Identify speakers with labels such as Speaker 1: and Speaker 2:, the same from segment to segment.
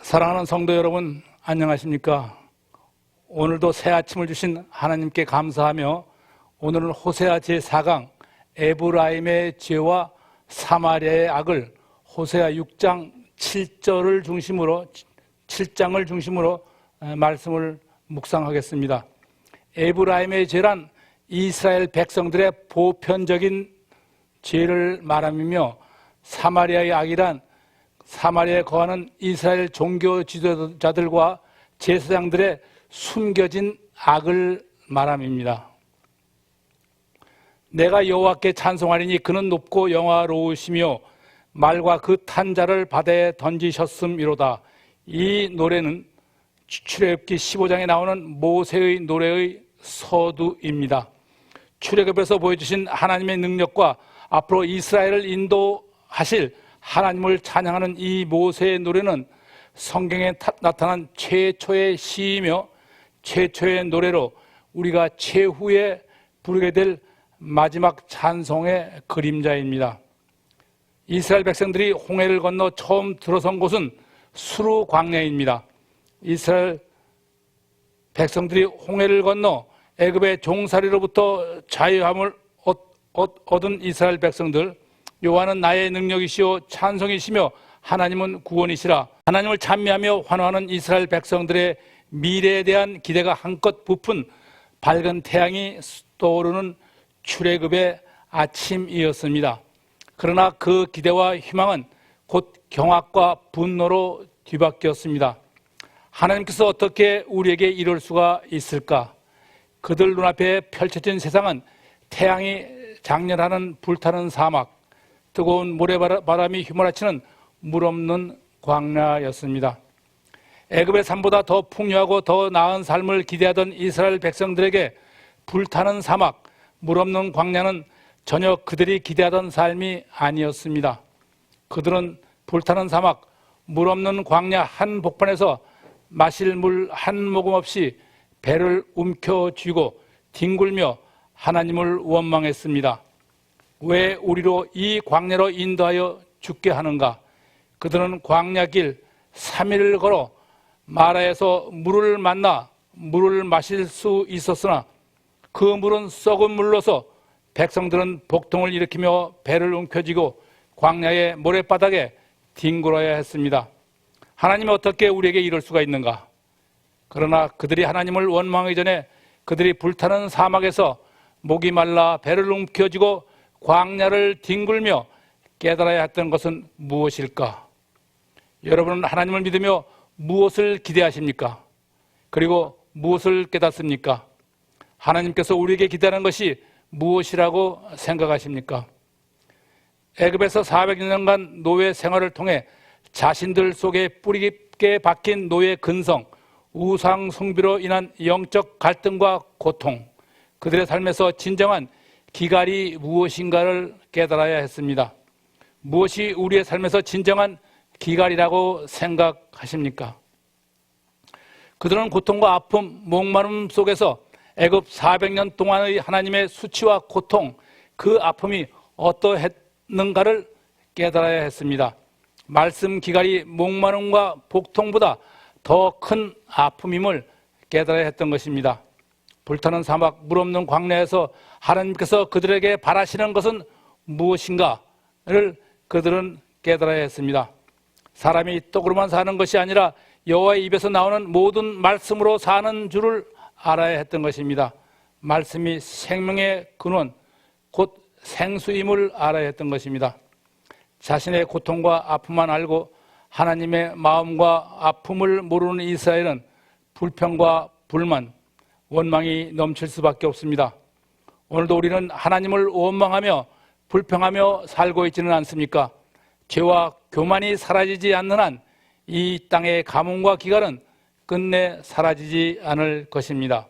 Speaker 1: 사랑하는 성도 여러분, 안녕하십니까? 오늘도 새 아침을 주신 하나님께 감사하며 오늘은 호세아 제4강 에브라임의 죄와 사마리아의 악을 호세아 6장 7장을 중심으로 말씀을 묵상하겠습니다. 에브라임의 죄란 이스라엘 백성들의 보편적인 죄를 말하며 사마리아의 악이란 사마리아에 거하는 이스라엘 종교 지도자들과 제사장들의 숨겨진 악을 말함입니다. 내가 여호와께 찬송하리니 그는 높고 영화로우시며 말과 그 탄자를 바다에 던지셨음이로다. 이 노래는 출애굽기 15장에 나오는 모세의 노래의 서두입니다. 출애굽에서 보여주신 하나님의 능력과 앞으로 이스라엘을 인도하실 하나님을 찬양하는 이 모세의 노래는 성경에 나타난 최초의 시이며 최초의 노래로 우리가 최후에 부르게 될 마지막 찬송의 그림자입니다. 이스라엘 백성들이 홍해를 건너 처음 들어선 곳은 수르 광야입니다. 이스라엘 백성들이 홍해를 건너 애굽의 종살이로부터 자유함을 얻은 이스라엘 백성들, 여호와는 나의 능력이시오 찬송이시며 하나님은 구원이시라. 하나님을 찬미하며 환호하는 이스라엘 백성들의 미래에 대한 기대가 한껏 부푼 밝은 태양이 떠오르는 출애굽의 아침이었습니다. 그러나 그 기대와 희망은 곧 경악과 분노로 뒤바뀌었습니다. 하나님께서 어떻게 우리에게 이럴 수가 있을까? 그들 눈앞에 펼쳐진 세상은 태양이 장렬하는 불타는 사막, 뜨거운 모래바람이 휘몰아치는 물 없는 광야였습니다. 애굽의 삶보다 더 풍요하고 더 나은 삶을 기대하던 이스라엘 백성들에게 불타는 사막, 물 없는 광야는 전혀 그들이 기대하던 삶이 아니었습니다. 그들은 불타는 사막, 물 없는 광야 한 복판에서 마실 물 한 모금 없이 배를 움켜쥐고 뒹굴며 하나님을 원망했습니다. 왜 우리로 이 광야로 인도하여 죽게 하는가? 그들은 광야길 3일을 걸어 마라에서 물을 만나 물을 마실 수 있었으나 그 물은 썩은 물로서 백성들은 복통을 일으키며 배를 움켜쥐고 광야의 모래바닥에 뒹굴어야 했습니다. 하나님이 어떻게 우리에게 이럴 수가 있는가? 그러나 그들이 하나님을 원망하기 전에 그들이 불타는 사막에서 목이 말라 배를 움켜쥐고 광야를 뒹굴며 깨달아야 했던 것은 무엇일까? 여러분은 하나님을 믿으며 무엇을 기대하십니까? 그리고 무엇을 깨닫습니까? 하나님께서 우리에게 기대하는 것이 무엇이라고 생각하십니까? 애굽에서 400년간 노예 생활을 통해 자신들 속에 뿌리 깊게 박힌 노예 근성, 우상 숭배로 인한 영적 갈등과 고통, 그들의 삶에서 진정한 기갈이 무엇인가를 깨달아야 했습니다. 무엇이 우리의 삶에서 진정한 기갈이라고 생각하십니까? 그들은 고통과 아픔, 목마름 속에서 애굽 400년 동안의 하나님의 수치와 고통, 그 아픔이 어떠했는가를 깨달아야 했습니다. 말씀 기갈이 목마름과 복통보다 더 큰 아픔임을 깨달아야 했던 것입니다. 불타는 사막, 물 없는 광야에서 하나님께서 그들에게 바라시는 것은 무엇인가를 그들은 깨달아야 했습니다. 사람이 떡으로만 사는 것이 아니라 여호와의 입에서 나오는 모든 말씀으로 사는 줄을 알아야 했던 것입니다. 말씀이 생명의 근원, 곧 생수임을 알아야 했던 것입니다. 자신의 고통과 아픔만 알고 하나님의 마음과 아픔을 모르는 이스라엘은 불평과 불만, 원망이 넘칠 수밖에 없습니다. 오늘도 우리는 하나님을 원망하며 불평하며 살고 있지는 않습니까? 죄와 교만이 사라지지 않는 한 이 땅의 가뭄과 기갈은 끝내 사라지지 않을 것입니다.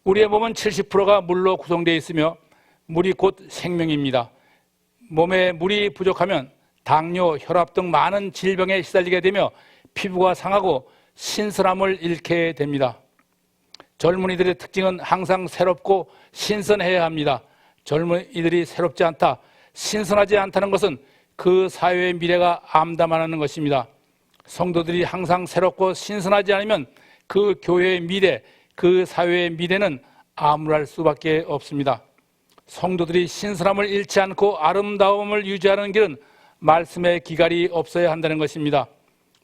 Speaker 1: 우리의 몸은 70%가 물로 구성되어 있으며 물이 곧 생명입니다. 몸에 물이 부족하면 당뇨, 혈압 등 많은 질병에 시달리게 되며 피부가 상하고 신선함을 잃게 됩니다. 젊은이들의 특징은 항상 새롭고 신선해야 합니다. 젊은이들이 새롭지 않다, 신선하지 않다는 것은 그 사회의 미래가 암담하다는 것입니다. 성도들이 항상 새롭고 신선하지 않으면 그 교회의 미래, 그 사회의 미래는 암울할 수밖에 없습니다. 성도들이 신선함을 잃지 않고 아름다움을 유지하는 길은 말씀의 기갈이 없어야 한다는 것입니다.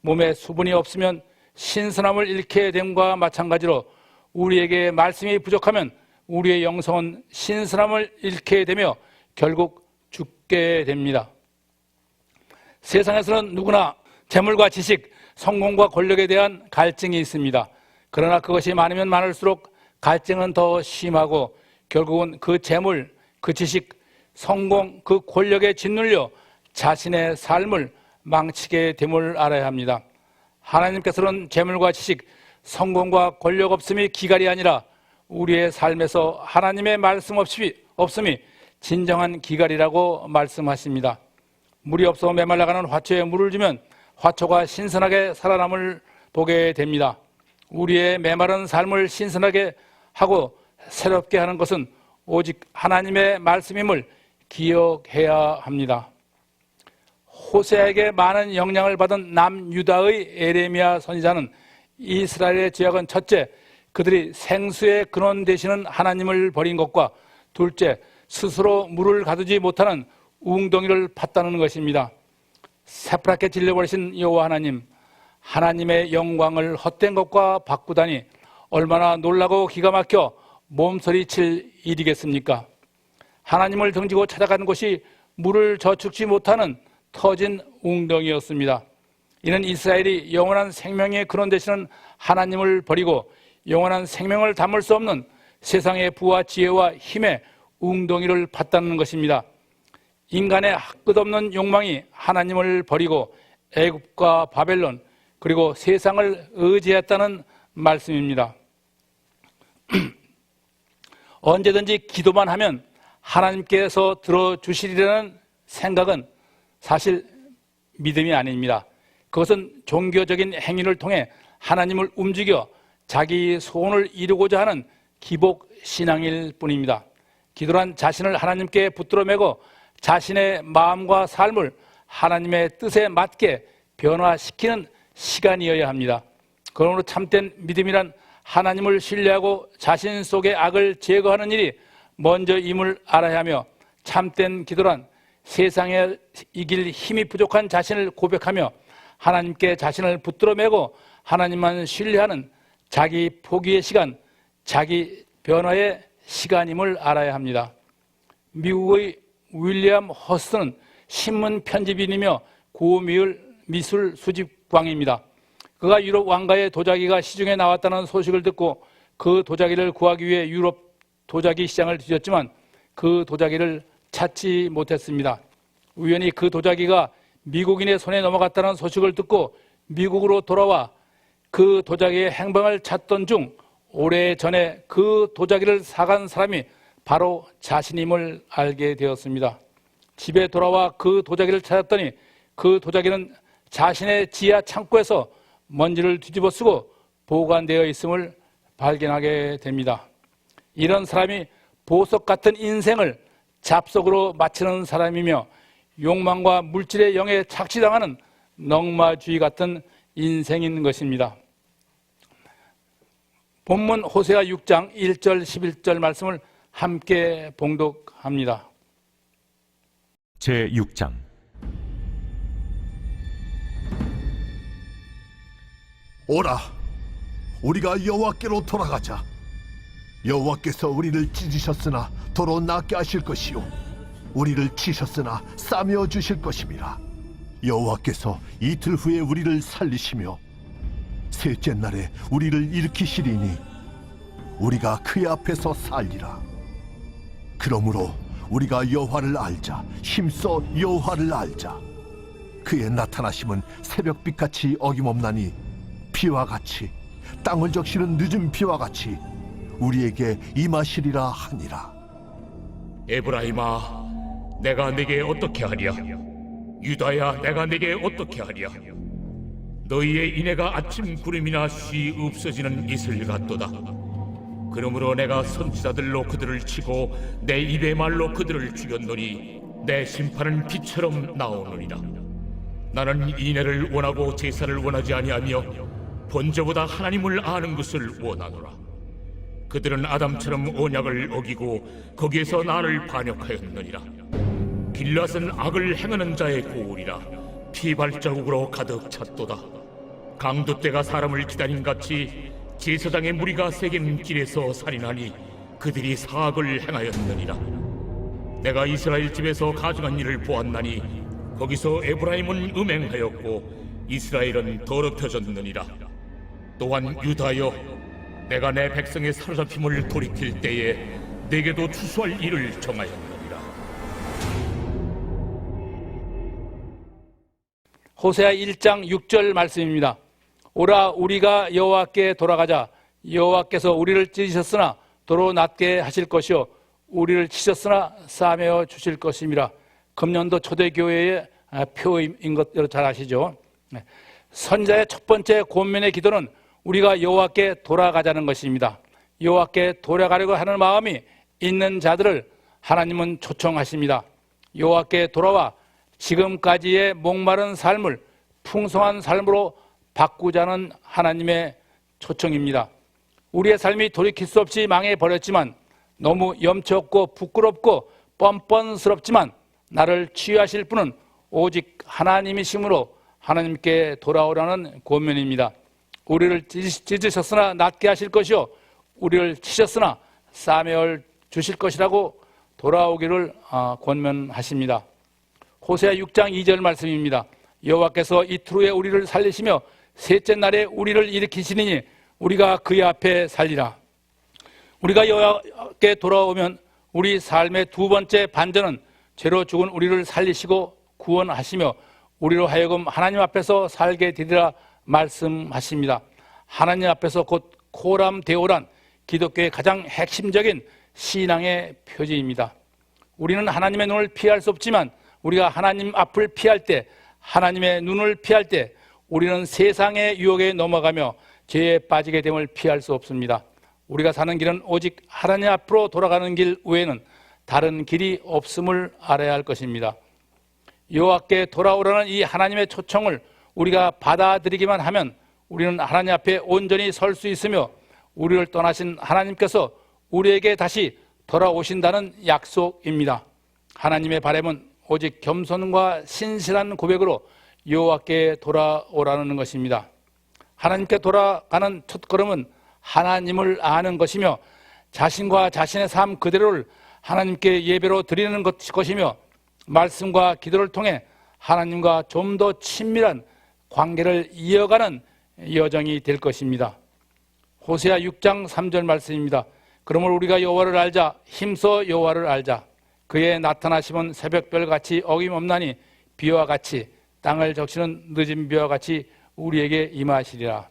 Speaker 1: 몸에 수분이 없으면 신선함을 잃게 됨과 마찬가지로 우리에게 말씀이 부족하면 우리의 영성은 신선함을 잃게 되며 결국 죽게 됩니다. 세상에서는 누구나 재물과 지식, 성공과 권력에 대한 갈증이 있습니다. 그러나 그것이 많으면 많을수록 갈증은 더 심하고 결국은 그 재물, 그 지식, 성공, 그 권력에 짓눌려 자신의 삶을 망치게 됨을 알아야 합니다. 하나님께서는 재물과 지식, 성공과 권력 없음이 기갈이 아니라 우리의 삶에서 하나님의 말씀 없음이 진정한 기갈이라고 말씀하십니다. 물이 없어 메말라가는 화초에 물을 주면 화초가 신선하게 살아남을 보게 됩니다. 우리의 메마른 삶을 신선하게 하고 새롭게 하는 것은 오직 하나님의 말씀임을 기억해야 합니다. 호세아에게 많은 영향을 받은 남유다의 에레미야 선지자는 이스라엘의 죄악은 첫째, 그들이 생수의 근원 되시는 하나님을 버린 것과 둘째, 스스로 물을 가두지 못하는 웅덩이를 팠다는 것입니다. 새파랗게 질려버리신 여호와 하나님, 하나님의 영광을 헛된 것과 바꾸다니 얼마나 놀라고 기가 막혀 몸서리칠 일이겠습니까? 하나님을 등지고 찾아간 곳이 물을 저축지 못하는 터진 웅덩이였습니다. 이는 이스라엘이 영원한 생명의 근원 되시는 하나님을 버리고 영원한 생명을 담을 수 없는 세상의 부와 지혜와 힘의 웅덩이를 팠다는 것입니다. 인간의 끝없는 욕망이 하나님을 버리고 애굽과 바벨론 그리고 세상을 의지했다는 말씀입니다. 언제든지 기도만 하면 하나님께서 들어주시리라는 생각은 사실 믿음이 아닙니다. 그것은 종교적인 행위를 통해 하나님을 움직여 자기 소원을 이루고자 하는 기복 신앙일 뿐입니다. 기도란 자신을 하나님께 붙들어 매고 자신의 마음과 삶을 하나님의 뜻에 맞게 변화시키는 시간이어야 합니다. 그러므로 참된 믿음이란 하나님을 신뢰하고 자신 속의 악을 제거하는 일이 먼저임을 알아야 하며, 참된 기도란 세상에 이길 힘이 부족한 자신을 고백하며 하나님께 자신을 붙들어 매고 하나님만 신뢰하는 자기 포기의 시간, 자기 변화의 시간임을 알아야 합니다. 미국의 윌리엄 허스는 신문 편집인이며 고미술 수집광입니다. 그가 유럽 왕가의 도자기가 시중에 나왔다는 소식을 듣고 그 도자기를 구하기 위해 유럽 도자기 시장을 뒤졌지만 그 도자기를 찾지 못했습니다. 우연히 그 도자기가 미국인의 손에 넘어갔다는 소식을 듣고 미국으로 돌아와 그 도자기의 행방을 찾던 중 오래전에 그 도자기를 사간 사람이 바로 자신임을 알게 되었습니다. 집에 돌아와 그 도자기를 찾았더니 그 도자기는 자신의 지하 창고에서 먼지를 뒤집어 쓰고 보관되어 있음을 발견하게 됩니다. 이런 사람이 보석 같은 인생을 잡속으로 마치는 사람이며 욕망과 물질의 영에 착취당하는 넝마주의 같은 인생인 것입니다. 본문 호세아 6장 1절 11절 말씀을 함께 봉독합니다.
Speaker 2: 제6장.
Speaker 3: 오라, 우리가 여호와께로 돌아가자. 여호와께서 우리를 찢으셨으나 도로 낫게 하실 것이요 우리를 치셨으나 싸매어 주실 것임이라. 여호와께서 이틀 후에 우리를 살리시며 셋째 날에 우리를 일으키시리니 우리가 그의 앞에서 살리라. 그러므로 우리가 여호와를 알자, 힘써 여호와를 알자. 그의 나타나심은 새벽빛같이 어김없나니 비와 같이, 땅을 적시는 늦은 비와 같이 우리에게 임하시리라 하니라.
Speaker 4: 에브라임아, 내가 네게 어떻게 하랴? 유다야, 내가 네게 어떻게 하랴? 너희의 인애가 아침 구름이나 쉬 없어지는 이슬 같도다. 그러므로 내가 선지자들로 그들을 치고 내 입의 말로 그들을 죽였노니 내 심판은 비처럼 나오느니라. 나는 인애를 원하고 제사를 원하지 아니하며 번제보다 하나님을 아는 것을 원하노라. 그들은 아담처럼 언약을 어기고 거기에서 나를 반역하였느니라. 길앗은 악을 행하는 자의 고울이라 피 발자국으로 가득 찼도다. 강도떼가 사람을 기다린 같이 제사장의 무리가 새긴 길에서 살인하니 그들이 사악을 행하였느니라. 내가 이스라엘 집에서 가증한 일을 보았나니 거기서 에브라임은 음행하였고 이스라엘은 더럽혀졌느니라. 또한 유다여, 내가 내 백성의 사로잡힘을 돌이킬 때에 내게도 추수할 일을 정하였느니라.
Speaker 1: 호세아 1장 6절 말씀입니다. 오라, 우리가 여호와께 돌아가자. 여호와께서 우리를 찢으셨으나 도로 낫게 하실 것이요 우리를 치셨으나 싸매어 주실 것임이라. 금년도 초대교회의 표인 것 잘 아시죠? 선자의 첫 번째 권면의 기도는 우리가 여호와께 돌아가자는 것입니다. 여호와께 돌아가려고 하는 마음이 있는 자들을 하나님은 초청하십니다. 여호와께 돌아와 지금까지의 목마른 삶을 풍성한 삶으로 바꾸자는 하나님의 초청입니다. 우리의 삶이 돌이킬 수 없이 망해버렸지만, 너무 염치 없고 부끄럽고 뻔뻔스럽지만 나를 치유하실 분은 오직 하나님이시므로 하나님께 돌아오라는 권면입니다. 우리를 찢으셨으나 낫게 하실 것이요 우리를 치셨으나 싸매어 주실 것이라고 돌아오기를 권면하십니다. 호세아 6장 2절 말씀입니다. 여호와께서 이틀 후에 우리를 살리시며 셋째 날에 우리를 일으키시리니 우리가 그의 앞에 살리라. 우리가 여호와께 돌아오면 우리 삶의 두 번째 반전은 죄로 죽은 우리를 살리시고 구원하시며 우리로 하여금 하나님 앞에서 살게 되리라 말씀하십니다. 하나님 앞에서 곧 코람 데오란 기독교의 가장 핵심적인 신앙의 표지입니다. 우리는 하나님의 눈을 피할 수 없지만 우리가 하나님 앞을 피할 때, 하나님의 눈을 피할 때 우리는 세상의 유혹에 넘어가며 죄에 빠지게 됨을 피할 수 없습니다. 우리가 사는 길은 오직 하나님 앞으로 돌아가는 길 외에는 다른 길이 없음을 알아야 할 것입니다. 여호와께 돌아오라는 이 하나님의 초청을 우리가 받아들이기만 하면 우리는 하나님 앞에 온전히 설 수 있으며 우리를 떠나신 하나님께서 우리에게 다시 돌아오신다는 약속입니다. 하나님의 바람은 오직 겸손과 신실한 고백으로 여호와께 돌아오라는 것입니다. 하나님께 돌아가는 첫걸음은 하나님을 아는 것이며 자신과 자신의 삶 그대로를 하나님께 예배로 드리는 것이며 말씀과 기도를 통해 하나님과 좀 더 친밀한 관계를 이어가는 여정이 될 것입니다. 호세아 6장 3절 말씀입니다. 그러므로 우리가 여호와를 알자. 힘써 여호와를 알자. 그의 나타나심은 새벽별같이 어김없나니 비와 같이 땅을 적시는 늦은 비와 같이 우리에게 임하시리라.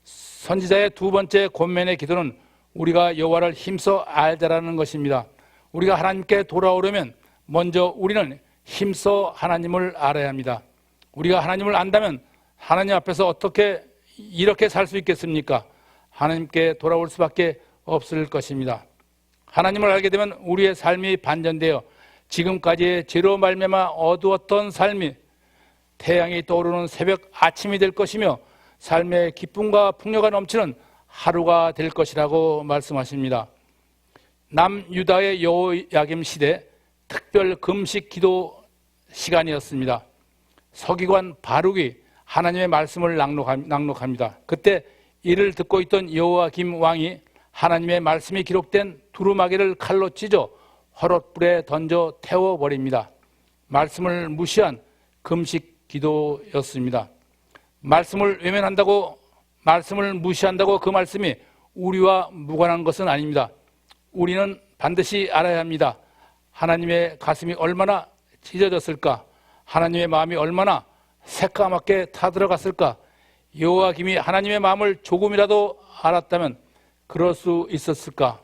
Speaker 1: 선지자의 두 번째 권면의 기도는 우리가 여호와를 힘써 알자라는 것입니다. 우리가 하나님께 돌아오려면 먼저 우리는 힘써 하나님을 알아야 합니다. 우리가 하나님을 안다면 하나님 앞에서 어떻게 이렇게 살 수 있겠습니까? 하나님께 돌아올 수밖에 없을 것입니다. 하나님을 알게 되면 우리의 삶이 반전되어 지금까지의 죄로 말미암아 어두웠던 삶이 태양이 떠오르는 새벽 아침이 될 것이며 삶의 기쁨과 풍요가 넘치는 하루가 될 것이라고 말씀하십니다. 남유다의 여호야김 시대 특별 금식 기도 시간이었습니다. 서기관 바룩이 하나님의 말씀을 낭독합니다. 그때 이를 듣고 있던 여호야김 왕이 하나님의 말씀이 기록된 두루마기를 칼로 찢어 헐옷불에 던져 태워버립니다. 말씀을 무시한 금식 기도였습니다. 말씀을 외면한다고, 말씀을 무시한다고 그 말씀이 우리와 무관한 것은 아닙니다. 우리는 반드시 알아야 합니다. 하나님의 가슴이 얼마나 찢어졌을까? 하나님의 마음이 얼마나 새까맣게 타들어갔을까? 여호야김이 하나님의 마음을 조금이라도 알았다면 그럴 수 있었을까?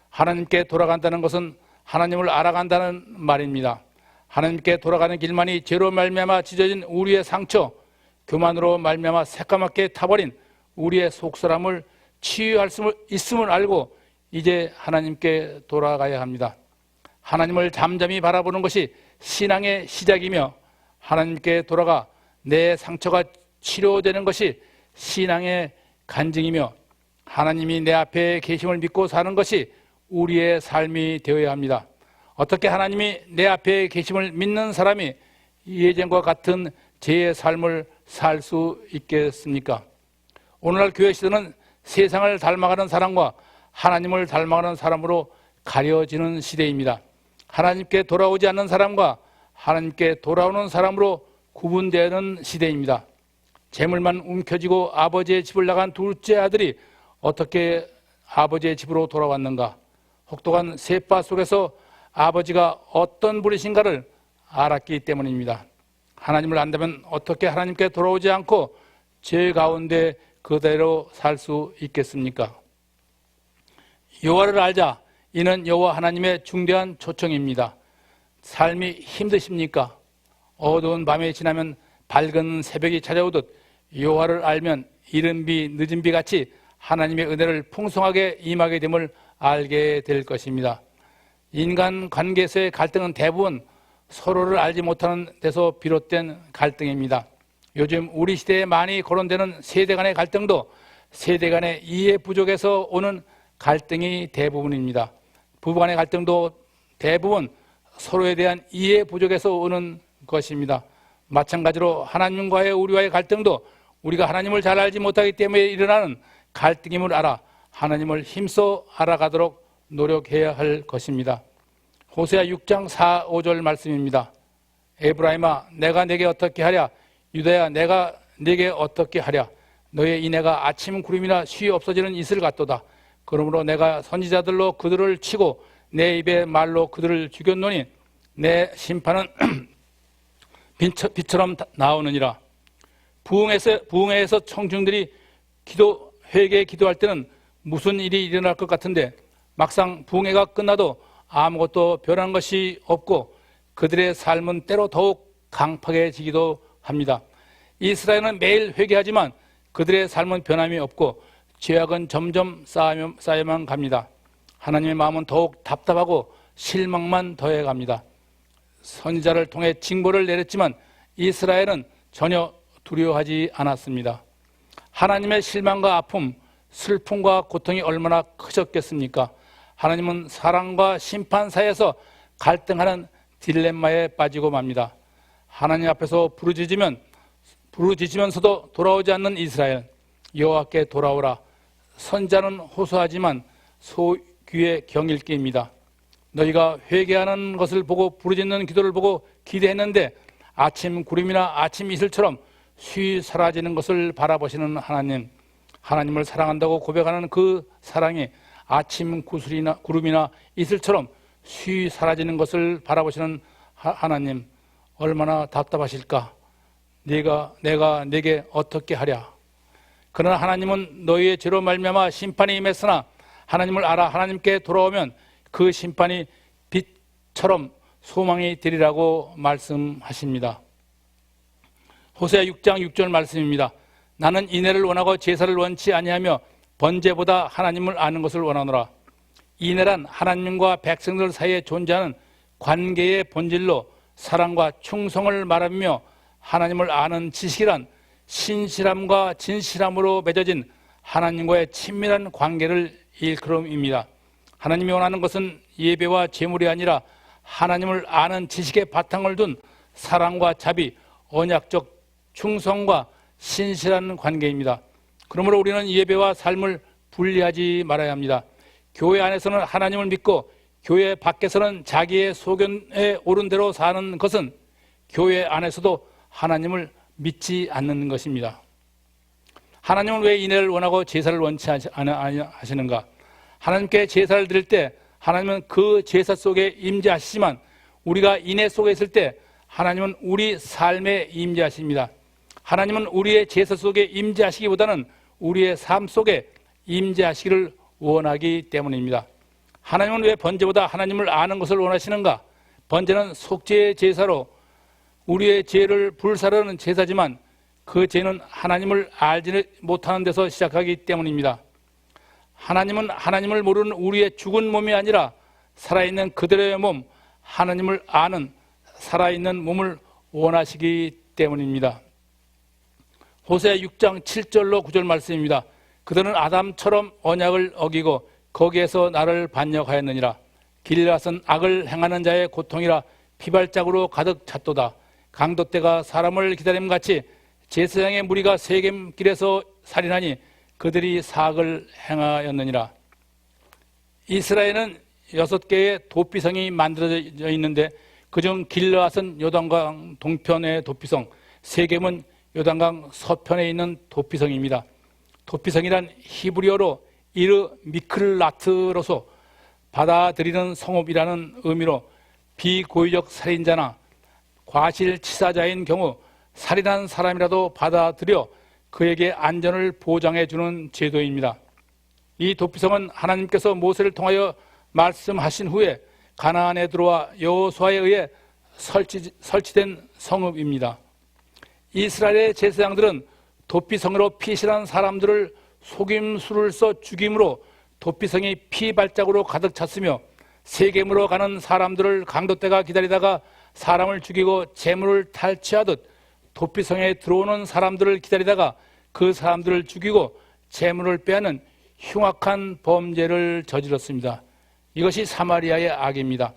Speaker 1: 하나님께 돌아간다는 것은 하나님을 알아간다는 말입니다. 하나님께 돌아가는 길만이 죄로 말미암아 찢어진 우리의 상처, 교만으로 말미암아 새까맣게 타버린 우리의 속사람을 치유할 수 있음을 알고 이제 하나님께 돌아가야 합니다. 하나님을 잠잠히 바라보는 것이 신앙의 시작이며 하나님께 돌아가 내 상처가 치료되는 것이 신앙의 간증이며 하나님이 내 앞에 계심을 믿고 사는 것이 우리의 삶이 되어야 합니다. 어떻게 하나님이 내 앞에 계심을 믿는 사람이 예전과 같은 제 삶을 살 수 있겠습니까? 오늘날 교회 시대는 세상을 닮아가는 사람과 하나님을 닮아가는 사람으로 가려지는 시대입니다. 하나님께 돌아오지 않는 사람과 하나님께 돌아오는 사람으로 구분되는 시대입니다. 재물만 움켜쥐고 아버지의 집을 나간 둘째 아들이 어떻게 아버지의 집으로 돌아왔는가? 혹독한 셋바 속에서 아버지가 어떤 분이신가를 알았기 때문입니다. 하나님을 안다면 어떻게 하나님께 돌아오지 않고 죄 가운데 그대로 살 수 있겠습니까? 여호와를 알자. 이는 여호와 하나님의 중대한 초청입니다. 삶이 힘드십니까? 어두운 밤이 지나면 밝은 새벽이 찾아오듯 여호와를 알면 이른 비 늦은 비 같이 하나님의 은혜를 풍성하게 임하게 됨을 알게 될 것입니다. 인간 관계에서의 갈등은 대부분 서로를 알지 못하는 데서 비롯된 갈등입니다. 요즘 우리 시대에 많이 거론되는 세대 간의 갈등도 세대 간의 이해 부족에서 오는 갈등이 대부분입니다. 부부 간의 갈등도 대부분 서로에 대한 이해 부족에서 오는 것입니다. 마찬가지로 하나님과의 우리와의 갈등도 우리가 하나님을 잘 알지 못하기 때문에 일어나는 갈등임을 알아 하나님을 힘써 알아가도록 노력해야 할 것입니다. 호세아 6장 4, 5절 말씀입니다. 에브라임아 내가 네게 어떻게 하랴? 유다야 내가 네게 어떻게 하랴? 너의 인애가 아침 구름이나 쉬 없어지는 이슬 같도다. 그러므로 내가 선지자들로 그들을 치고 내 입의 말로 그들을 죽였노니 내 심판은 빛처럼 나오느니라. 부흥회에서 청중들이 회개에 기도할 때는 무슨 일이 일어날 것 같은데 막상 부흥회가 끝나도 아무것도 변한 것이 없고 그들의 삶은 때로 더욱 강팍해지기도 합니다. 이스라엘은 매일 회개하지만 그들의 삶은 변함이 없고 죄악은 점점 쌓여만 갑니다. 하나님의 마음은 더욱 답답하고 실망만 더해갑니다. 선지자를 통해 징벌을 내렸지만 이스라엘은 전혀 두려워하지 않았습니다. 하나님의 실망과 아픔, 슬픔과 고통이 얼마나 크셨겠습니까? 하나님은 사랑과 심판 사이에서 갈등하는 딜레마에 빠지고 맙니다. 하나님 앞에서 부르짖으면서도 돌아오지 않는 이스라엘, 여호와께 돌아오라. 선자는 호소하지만 소귀의 경읽기입니다. 너희가 회개하는 것을 보고 부르짖는 기도를 보고 기대했는데 아침 구름이나 아침 이슬처럼 쉬 사라지는 것을 바라보시는 하나님, 하나님을 사랑한다고 고백하는 그 사랑이 아침 구름이나 이슬처럼 쉬 사라지는 것을 바라보시는 하나님, 얼마나 답답하실까? 내가 네게 어떻게 하랴? 그러나 하나님은 너희의 죄로 말미암아 심판이 임했으나 하나님을 알아 하나님께 돌아오면 그 심판이 빛처럼 소망이 되리라고 말씀하십니다. 호세아 6장 6절 말씀입니다. 나는 인애를 원하고 제사를 원치 아니하며 번제보다 하나님을 아는 것을 원하노라. 인애란 하나님과 백성들 사이에 존재하는 관계의 본질로 사랑과 충성을 말하며 하나님을 아는 지식이란 신실함과 진실함으로 맺어진 하나님과의 친밀한 관계를 일컬음입니다. 하나님이 원하는 것은 예배와 제물이 아니라 하나님을 아는 지식의 바탕을 둔 사랑과 자비, 언약적 충성과 신실한 관계입니다. 그러므로 우리는 예배와 삶을 분리하지 말아야 합니다. 교회 안에서는 하나님을 믿고 교회 밖에서는 자기의 소견에 오른 대로 사는 것은 교회 안에서도 하나님을 믿지 않는 것입니다. 하나님은 왜 인애를 원하고 제사를 원치 하시는가? 하나님께 제사를 드릴 때 하나님은 그 제사 속에 임재하시지만 우리가 인애 속에 있을 때 하나님은 우리 삶에 임재하십니다. 하나님은 우리의 제사 속에 임재하시기보다는 우리의 삶 속에 임재하시기를 원하기 때문입니다. 하나님은 왜 번제보다 하나님을 아는 것을 원하시는가? 번제는 속죄의 제사로 우리의 죄를 불사르는 제사지만 그 죄는 하나님을 알지 못하는 데서 시작하기 때문입니다. 하나님은 하나님을 모르는 우리의 죽은 몸이 아니라 살아있는 그들의 몸, 하나님을 아는 살아있는 몸을 원하시기 때문입니다. 호세아 6장 7절로 9절 말씀입니다. 그들은 아담처럼 언약을 어기고 거기에서 나를 반역하였느니라. 길앗은 악을 행하는 자의 고통이라 피발작으로 가득 찼도다. 강도떼가 사람을 기다림같이 제사장의 무리가 세겜길에서 살인하니 그들이 사악을 행하였느니라. 이스라엘은 6개의 도피성이 만들어져 있는데 그중 길앗은 요단강 동편의 도피성, 세겜은 요단강 서편에 있는 도피성입니다. 도피성이란 히브리어로 이르 미클라트로서 받아들이는 성읍이라는 의미로 비고의적 살인자나 과실치사자인 경우 살인한 사람이라도 받아들여 그에게 안전을 보장해 주는 제도입니다. 이 도피성은 하나님께서 모세를 통하여 말씀하신 후에 가나안에 들어와 여호수아에 의해 설치된 성읍입니다. 이스라엘의 제사장들은 도피성으로 피신한 사람들을 속임수를 써 죽임으로 도피성이 피발작으로 가득 찼으며 세겜으로 가는 사람들을 강도떼가 기다리다가 사람을 죽이고 재물을 탈취하듯 도피성에 들어오는 사람들을 기다리다가 그 사람들을 죽이고 재물을 빼앗는 흉악한 범죄를 저질렀습니다. 이것이 사마리아의 악입니다.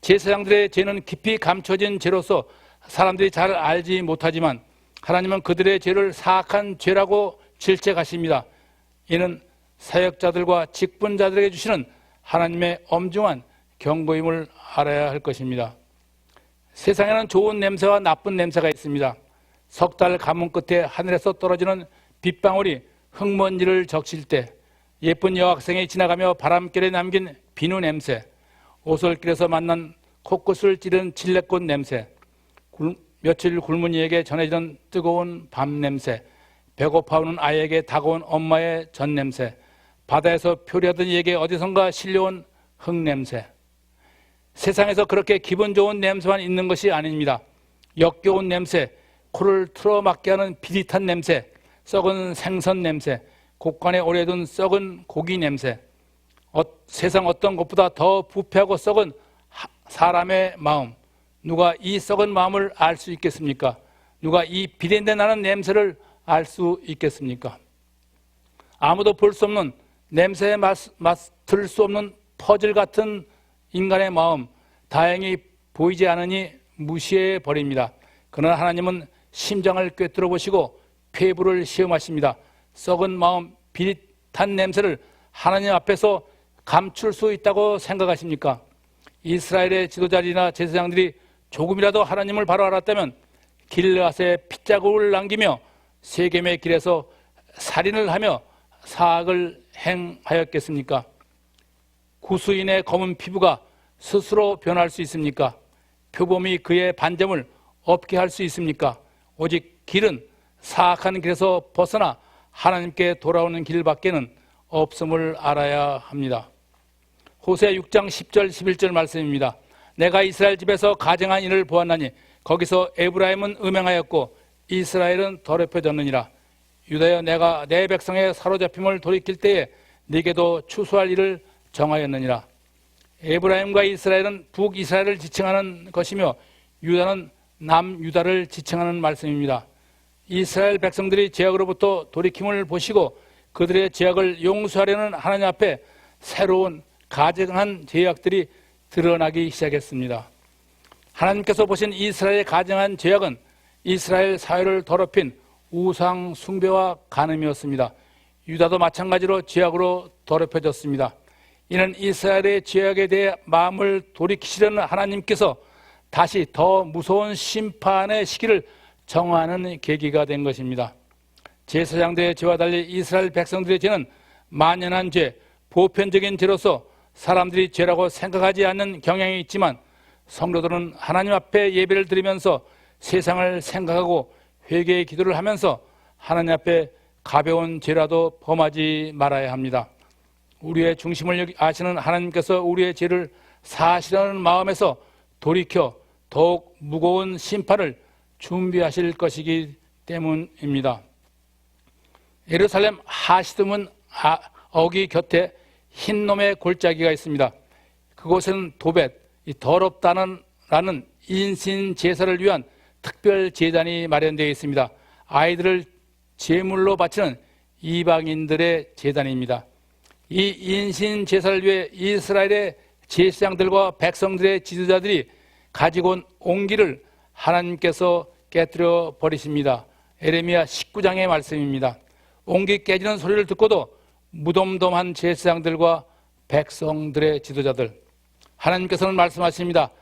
Speaker 1: 제사장들의 죄는 깊이 감춰진 죄로서 사람들이 잘 알지 못하지만 하나님은 그들의 죄를 사악한 죄라고 질책하십니다. 이는 사역자들과 직분자들에게 주시는 하나님의 엄중한 경고임을 알아야 할 것입니다. 세상에는 좋은 냄새와 나쁜 냄새가 있습니다. 석 달 가뭄 끝에 하늘에서 떨어지는 빗방울이 흙먼지를 적실 때, 예쁜 여학생이 지나가며 바람결에 남긴 비누 냄새, 오솔길에서 만난 코끝을 찌른 진레꽃 냄새, 며칠 굶은 이에게 전해지는 뜨거운 밤 냄새, 배고파오는 아이에게 다가온 엄마의 전 냄새, 바다에서 표류하던 이에게 어디선가 실려온 흙 냄새. 세상에서 그렇게 기분 좋은 냄새만 있는 것이 아닙니다. 역겨운 냄새, 코를 틀어막게 하는 비릿한 냄새, 썩은 생선 냄새, 곳간에 오래 둔 썩은 고기 냄새, 세상 어떤 것보다 더 부패하고 썩은 사람의 마음, 누가 이 썩은 마음을 알 수 있겠습니까? 누가 이 비린내 나는 냄새를 알 수 있겠습니까? 아무도 볼 수 없는, 냄새에 맡을 수 없는 퍼즐 같은 인간의 마음, 다행히 보이지 않으니 무시해 버립니다. 그러나 하나님은 심장을 꿰뚫어 보시고 폐부를 시험하십니다. 썩은 마음, 비릿한 냄새를 하나님 앞에서 감출 수 있다고 생각하십니까? 이스라엘의 지도자들이나 제사장들이 조금이라도 하나님을 바로 알았다면 길앗에 핏자국을 남기며 세겜의 길에서 살인을 하며 사악을 행하였겠습니까? 구수인의 검은 피부가 스스로 변할 수 있습니까? 표범이 그의 반점을 없게 할 수 있습니까? 오직 길은 사악한 길에서 벗어나 하나님께 돌아오는 길밖에는 없음을 알아야 합니다. 호세아 6장 10절 11절 말씀입니다. 내가 이스라엘 집에서 가증한 일을 보았나니 거기서 에브라임은 음행하였고 이스라엘은 더럽혀졌느니라. 유다여, 내가 내 백성의 사로잡힘을 돌이킬 때에 네게도 추수할 일을 정하였느니라. 에브라임과 이스라엘은 북이스라엘을 지칭하는 것이며 유다는 남유다를 지칭하는 말씀입니다. 이스라엘 백성들이 죄악으로부터 돌이킴을 보시고 그들의 죄악을 용서하려는 하나님 앞에 새로운 가증한 죄악들이 드러나기 시작했습니다. 하나님께서 보신 이스라엘의 가증한 죄악은 이스라엘 사회를 더럽힌 우상 숭배와 간음이었습니다. 유다도 마찬가지로 죄악으로 더럽혀졌습니다. 이는 이스라엘의 죄악에 대해 마음을 돌이키시려는 하나님께서 다시 더 무서운 심판의 시기를 정하는 계기가 된 것입니다. 제사장들의 죄와 달리 이스라엘 백성들의 죄는 만연한 죄, 보편적인 죄로서 사람들이 죄라고 생각하지 않는 경향이 있지만 성도들은 하나님 앞에 예배를 드리면서 세상을 생각하고 회개의 기도를 하면서 하나님 앞에 가벼운 죄라도 범하지 말아야 합니다. 우리의 중심을 아시는 하나님께서 우리의 죄를 사하시려는 마음에서 돌이켜 더욱 무거운 심판을 준비하실 것이기 때문입니다. 예루살렘 하시드문 어기 곁에 흰놈의 골짜기가 있습니다. 그곳에는 도벳, 더럽다는 인신 제사를 위한 특별 제단이 마련되어 있습니다. 아이들을 제물로 바치는 이방인들의 제단입니다. 이 인신 제사를 위해 이스라엘의 제사장들과 백성들의 지도자들이 가지고 온 옹기를 하나님께서 깨뜨려 버리십니다. 에레미야 19장의 말씀입니다. 옹기 깨지는 소리를 듣고도 무덤덤한 제사장들과 백성들의 지도자들, 하나님께서는 말씀하십니다.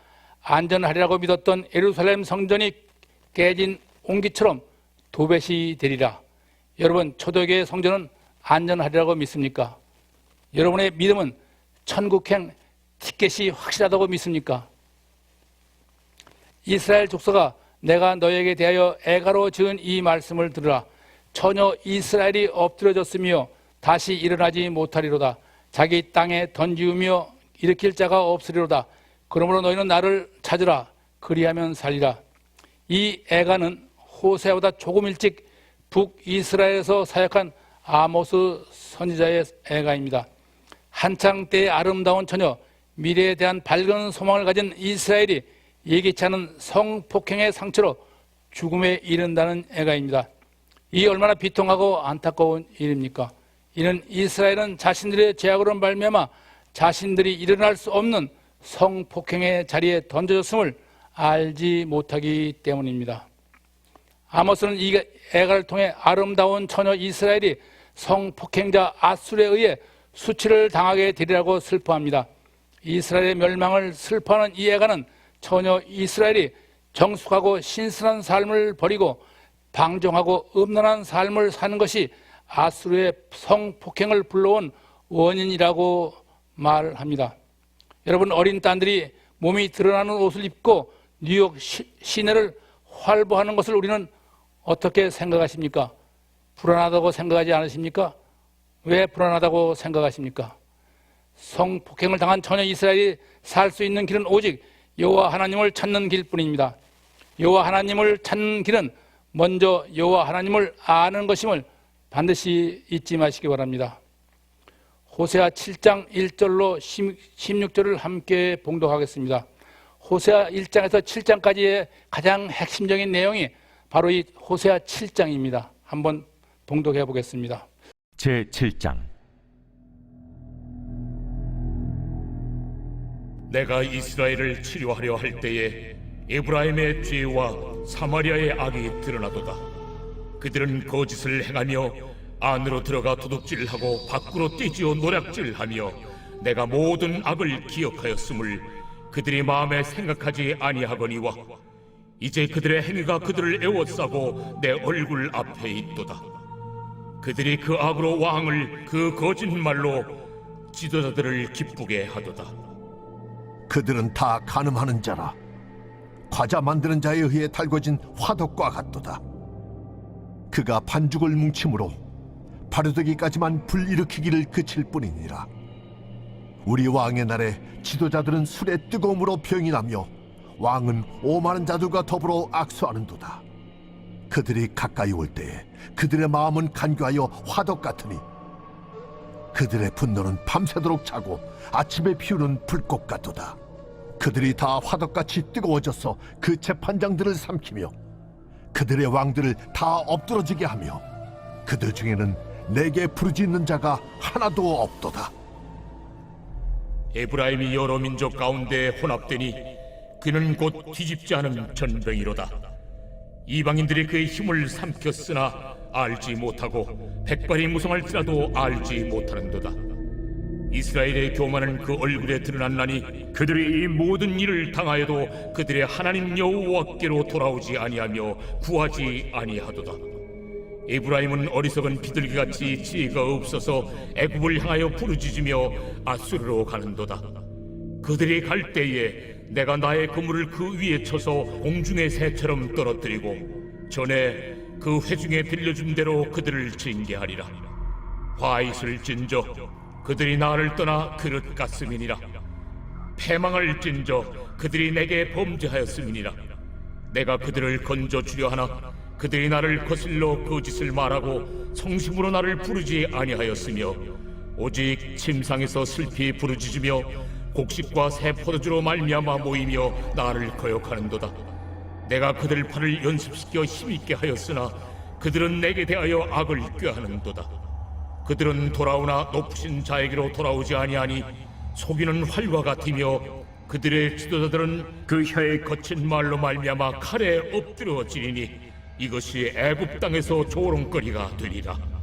Speaker 1: 안전하리라고 믿었던 예루살렘 성전이 깨진 옹기처럼 도배시 되리라. 여러분, 초대교회 성전은 안전하리라고 믿습니까? 여러분의 믿음은 천국행 티켓이 확실하다고 믿습니까? 이스라엘 족속아, 내가 너에게 대하여 애가로 지은 이 말씀을 들으라. 전혀 이스라엘이 엎드려졌으며 다시 일어나지 못하리로다. 자기 땅에 던지우며 일으킬 자가 없으리로다. 그러므로 너희는 나를 찾으라. 그리하면 살리라. 이 애가는 호세아보다 조금 일찍 북이스라엘에서 사역한 아모스 선지자의 애가입니다. 한창 때의 아름다운 처녀, 미래에 대한 밝은 소망을 가진 이스라엘이 예기치 않은 성폭행의 상처로 죽음에 이른다는 애가입니다. 이 얼마나 비통하고 안타까운 일입니까? 이는 이스라엘은 자신들의 죄악으로 말미암아 자신들이 일어날 수 없는 성폭행의 자리에 던져졌음을 알지 못하기 때문입니다. 아모스는 이 애가를 통해 아름다운 처녀 이스라엘이 성폭행자 아술에 의해 수치를 당하게 되리라고 슬퍼합니다. 이스라엘의 멸망을 슬퍼하는 이 애가는 처녀 이스라엘이 정숙하고 신선한 삶을 버리고 방종하고 음란한 삶을 사는 것이 아수르의 성폭행을 불러온 원인이라고 말합니다. 여러분, 어린 딸들이 몸이 드러나는 옷을 입고 뉴욕 시내를 활보하는 것을 우리는 어떻게 생각하십니까? 불안하다고 생각하지 않으십니까? 왜 불안하다고 생각하십니까? 성폭행을 당한 처녀 이스라엘이 살 수 있는 길은 오직 여호와 하나님을 찾는 길뿐입니다. 여호와 하나님을 찾는 길은 먼저 여호와 하나님을 아는 것임을 반드시 잊지 마시기 바랍니다. 호세아 7장 1절로 16절을 함께 봉독하겠습니다. 호세아 1장에서 7장까지의 가장 핵심적인 내용이 바로 이 호세아 7장입니다. 한번 봉독해 보겠습니다.
Speaker 2: 제7장.
Speaker 4: 내가 이스라엘을 치료하려 할 때에 에브라임의 죄와 사마리아의 악이 드러나도다. 그들은 거짓을 행하며 안으로 들어가 도둑질하고 밖으로 떼지어 노략질하며 내가 모든 악을 기억하였음을 그들이 마음에 생각하지 아니하거니와 이제 그들의 행위가 그들을 애워싸고 내 얼굴 앞에 있도다. 그들이 그 악으로 왕을 그 거짓말로 지도자들을 기쁘게 하도다.
Speaker 3: 그들은 다 간음하는 자라. 과자 만드는 자에 의해 달궈진 화덕과 같도다. 그가 반죽을 뭉침으로 발효되기까지만 불일으키기를 그칠 뿐이니라. 우리 왕의 날에 지도자들은 술의 뜨거움으로 병이 나며 왕은 오만한 자들과 더불어 악수하는도다. 그들이 가까이 올 때에 그들의 마음은 간교하여 화덕 같으니 그들의 분노는 밤새도록 차고 아침에 피우는 불꽃 같도다. 그들이 다 화덕같이 뜨거워져서 그 재판장들을 삼키며 그들의 왕들을 다 엎드러지게 하며 그들 중에는 내게 부르짖는 자가 하나도 없도다.
Speaker 4: 에브라임이 여러 민족 가운데 혼합되니 그는 곧 뒤집지 않은 전병이로다. 이방인들이 그의 힘을 삼켰으나 알지 못하고 백발이 무성할지라도 알지 못하는도다. 이스라엘의 교만은 그 얼굴에 드러났나니 그들이 이 모든 일을 당하여도 그들의 하나님 여호와께로 돌아오지 아니하며 구하지 아니하도다. 에브라임은 어리석은 비둘기같이 지혜가 없어서 애굽을 향하여 부르짖으며 아수르로 가는도다. 그들이 갈 때에 내가 나의 그물을 그 위에 쳐서 공중의 새처럼 떨어뜨리고 전에 그 회중에 빌려준 대로 그들을 징계하리라. 화잇을 진저 그들이 나를 떠나 그릇 같음이니라. 패망을 찐저 그들이 내게 범죄하였음이니라. 내가 그들을 건져 주려 하나 그들이 나를 거슬러 거짓을 말하고 성심으로 나를 부르지 아니하였으며 오직 침상에서 슬피 부르짖으며 곡식과 새 포도주로 말미암아 모이며 나를 거역하는도다. 내가 그들 팔을 연습시켜 힘있게 하였으나 그들은 내게 대하여 악을 꾀하는도다. 그들은 돌아오나 높으신 자에게로 돌아오지 아니하니 속이는 활과 같으며 그들의 지도자들은 그 혀의 거친 말로 말미암아 칼에 엎드려지리니 이것이 애굽 땅에서 조롱거리가 되리라.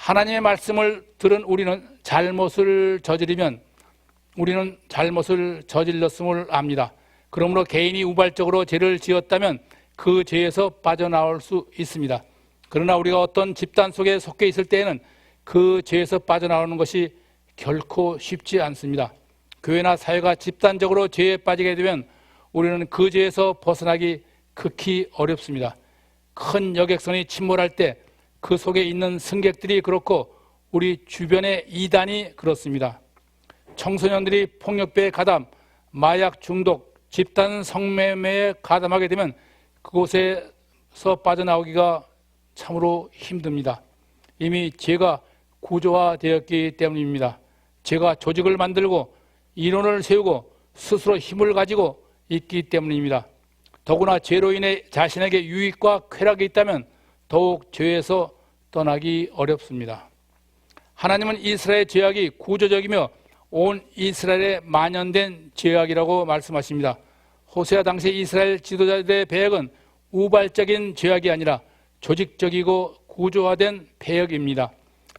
Speaker 1: 하나님의 말씀을 들은 우리는 잘못을 저지르면 우리는 잘못을 저질렀음을 압니다. 그러므로 개인이 우발적으로 죄를 지었다면 그 죄에서 빠져나올 수 있습니다. 그러나 우리가 어떤 집단 속에 속해 있을 때에는 그 죄에서 빠져나오는 것이 결코 쉽지 않습니다. 교회나 사회가 집단적으로 죄에 빠지게 되면 우리는 그 죄에서 벗어나기 극히 어렵습니다. 큰 여객선이 침몰할 때 그 속에 있는 승객들이 그렇고 우리 주변의 이단이 그렇습니다. 청소년들이 폭력배에 가담, 마약 중독, 집단 성매매에 가담하게 되면 그곳에서 빠져나오기가 참으로 힘듭니다. 이미 죄가 구조화되었기 때문입니다. 죄가 조직을 만들고 이론을 세우고 스스로 힘을 가지고 있기 때문입니다. 더구나 죄로 인해 자신에게 유익과 쾌락이 있다면 더욱 죄에서 떠나기 어렵습니다. 하나님은 이스라엘의 죄악이 구조적이며 온 이스라엘에 만연된 죄악이라고 말씀하십니다. 호세아 당시 이스라엘 지도자들의 배역은 우발적인 죄악이 아니라 조직적이고 구조화된 배역입니다.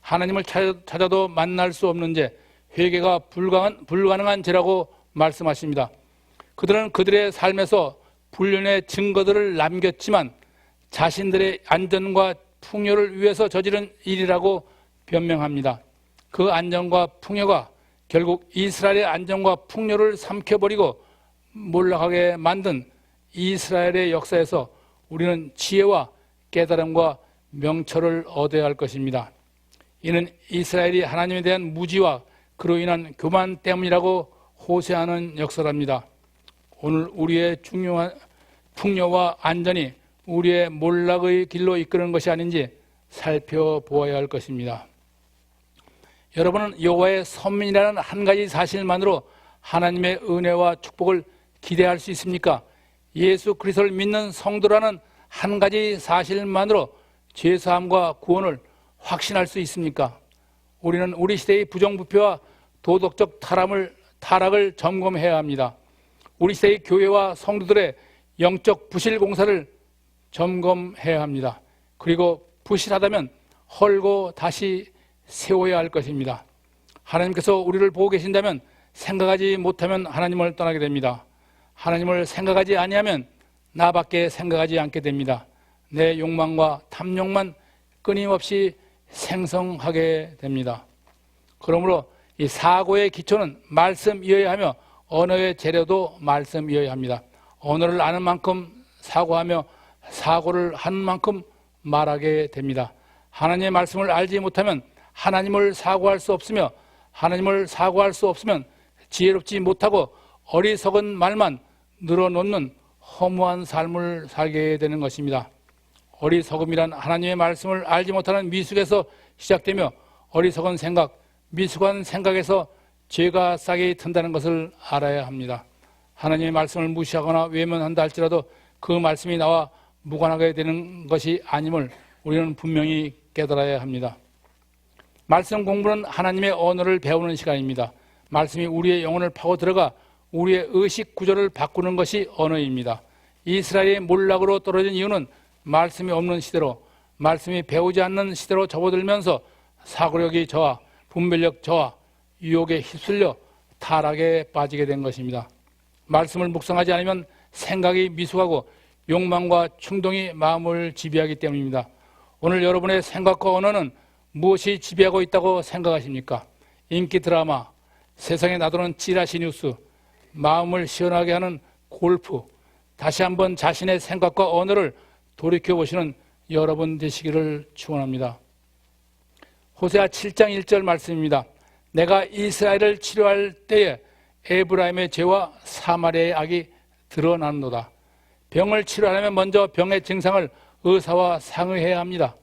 Speaker 1: 하나님을 찾아도 만날 수 없는 죄, 회개가 불가능한 죄라고 말씀하십니다. 그들은 그들의 삶에서 불륜의 증거들을 남겼지만 자신들의 안전과 풍요를 위해서 저지른 일이라고 변명합니다. 그 안전과 풍요가 결국 이스라엘의 안전과 풍요를 삼켜버리고 몰락하게 만든 이스라엘의 역사에서 우리는 지혜와 깨달음과 명철을 얻어야 할 것입니다. 이는 이스라엘이 하나님에 대한 무지와 그로 인한 교만 때문이라고 호소하는 역사랍니다. 오늘 우리의 중요한 풍요와 안전이 우리의 몰락의 길로 이끄는 것이 아닌지 살펴보아야 할 것입니다. 여러분은 여호와의 선민이라는 한 가지 사실만으로 하나님의 은혜와 축복을 기대할 수 있습니까? 예수 그리스도를 믿는 성도라는 한 가지 사실만으로 죄사함과 구원을 확신할 수 있습니까? 우리는 우리 시대의 부정부패와 도덕적 타락을 점검해야 합니다. 우리 시대의 교회와 성도들의 영적 부실 공사를 점검해야 합니다. 그리고 부실하다면 헐고 다시 세워야 할 것입니다. 하나님께서 우리를 보고 계신다면 생각하지 못하면 하나님을 떠나게 됩니다. 하나님을 생각하지 아니하면 나밖에 생각하지 않게 됩니다. 내 욕망과 탐욕만 끊임없이 생성하게 됩니다. 그러므로 이 사고의 기초는 말씀이어야 하며 언어의 재료도 말씀이어야 합니다. 언어를 아는 만큼 사고하며 사고를 하는 만큼 말하게 됩니다. 하나님의 말씀을 알지 못하면 하나님을 사고할 수 없으며 하나님을 사고할 수 없으면 지혜롭지 못하고 어리석은 말만 늘어놓는 허무한 삶을 살게 되는 것입니다. 어리석음이란 하나님의 말씀을 알지 못하는 미숙에서 시작되며 어리석은 생각, 미숙한 생각에서 죄가 싹이 튼다는 것을 알아야 합니다. 하나님의 말씀을 무시하거나 외면한다 할지라도 그 말씀이 나와 무관하게 되는 것이 아님을 우리는 분명히 깨달아야 합니다. 말씀 공부는 하나님의 언어를 배우는 시간입니다. 말씀이 우리의 영혼을 파고 들어가 우리의 의식 구조를 바꾸는 것이 언어입니다. 이스라엘이 몰락으로 떨어진 이유는 말씀이 없는 시대로, 말씀이 배우지 않는 시대로 접어들면서 사고력이 저하, 분별력 저하, 유혹에 휩쓸려 타락에 빠지게 된 것입니다. 말씀을 묵상하지 않으면 생각이 미숙하고 욕망과 충동이 마음을 지배하기 때문입니다. 오늘 여러분의 생각과 언어는 무엇이 지배하고 있다고 생각하십니까? 인기 드라마, 세상에 나도는 찌라시 뉴스, 마음을 시원하게 하는 골프, 다시 한번 자신의 생각과 언어를 돌이켜보시는 여러분 되시기를 축원합니다. 호세아 7장 1절 말씀입니다. 내가 이스라엘을 치료할 때에 에브라임의 죄와 사마리아의 악이 드러나는도다. 병을 치료하려면 먼저 병의 증상을 의사와 상의해야 합니다.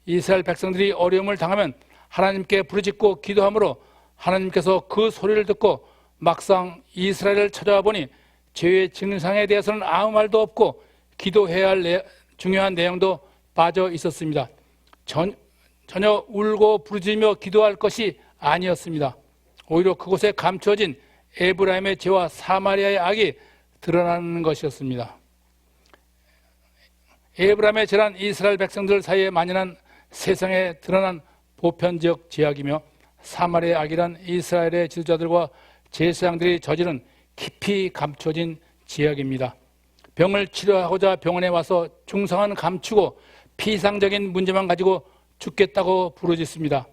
Speaker 1: 이스라엘 백성들이 어려움을 당하면 하나님께 부르짖고 기도함으로 하나님께서 그 소리를 듣고 막상 이스라엘을 찾아와 보니 죄의 증상에 대해서는 아무 말도 없고 기도해야 할 중요한 내용도 빠져 있었습니다. 전혀 울고 부르짖으며 기도할 것이 아니었습니다. 오히려 그곳에 감추어진 에브라임의 죄와 사마리아의 악이 드러나는 것이었습니다. 에브라임의 죄란 이스라엘 백성들 사이에 만연한 세상에 드러난 보편적 죄악이며 사마리아의 악이란 이스라엘의 지도자들과 제사장들이 저지른 깊이 감춰진 죄악입니다. 병을 치료하고자 병원에 와서 중상은 감추고 피상적인 문제만 가지고 죽겠다고 부르짖습니다.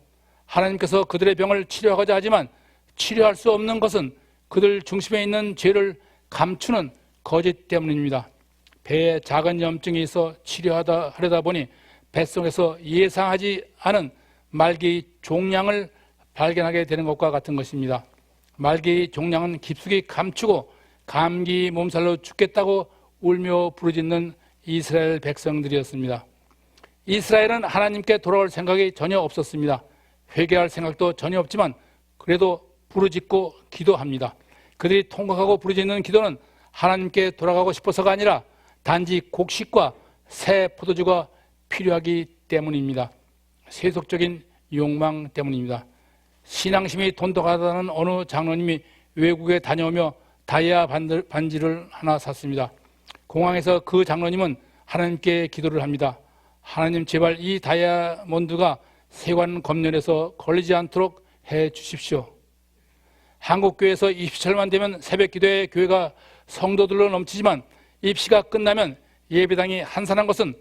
Speaker 1: 하나님께서 그들의 병을 치료하고자 하지만 치료할 수 없는 것은 그들 중심에 있는 죄를 감추는 거짓 때문입니다. 배에 작은 염증이 있어 치료하려다 보니 뱃속에서 예상하지 않은 말기 종양을 발견하게 되는 것과 같은 것입니다. 말기 종양은 깊숙이 감추고 감기 몸살로 죽겠다고 울며 부르짖는 이스라엘 백성들이었습니다. 이스라엘은 하나님께 돌아올 생각이 전혀 없었습니다. 회개할 생각도 전혀 없지만 그래도 부르짖고 기도합니다. 그들이 통곡하고 부르짖는 기도는 하나님께 돌아가고 싶어서가 아니라 단지 곡식과 새 포도주가 필요하기 때문입니다. 세속적인 욕망 때문입니다. 신앙심이 돈독하다는 어느 장로님이 외국에 다녀오며 다이아 반지를 하나 샀습니다. 공항에서 그 장로님은 하나님께 기도를 합니다. 하나님, 제발 이 다이아몬드가 세관 검열에서 걸리지 않도록 해 주십시오. 한국교회에서 입시철만 되면 새벽 기도에 교회가 성도들로 넘치지만 입시가 끝나면 예배당이 한산한 것은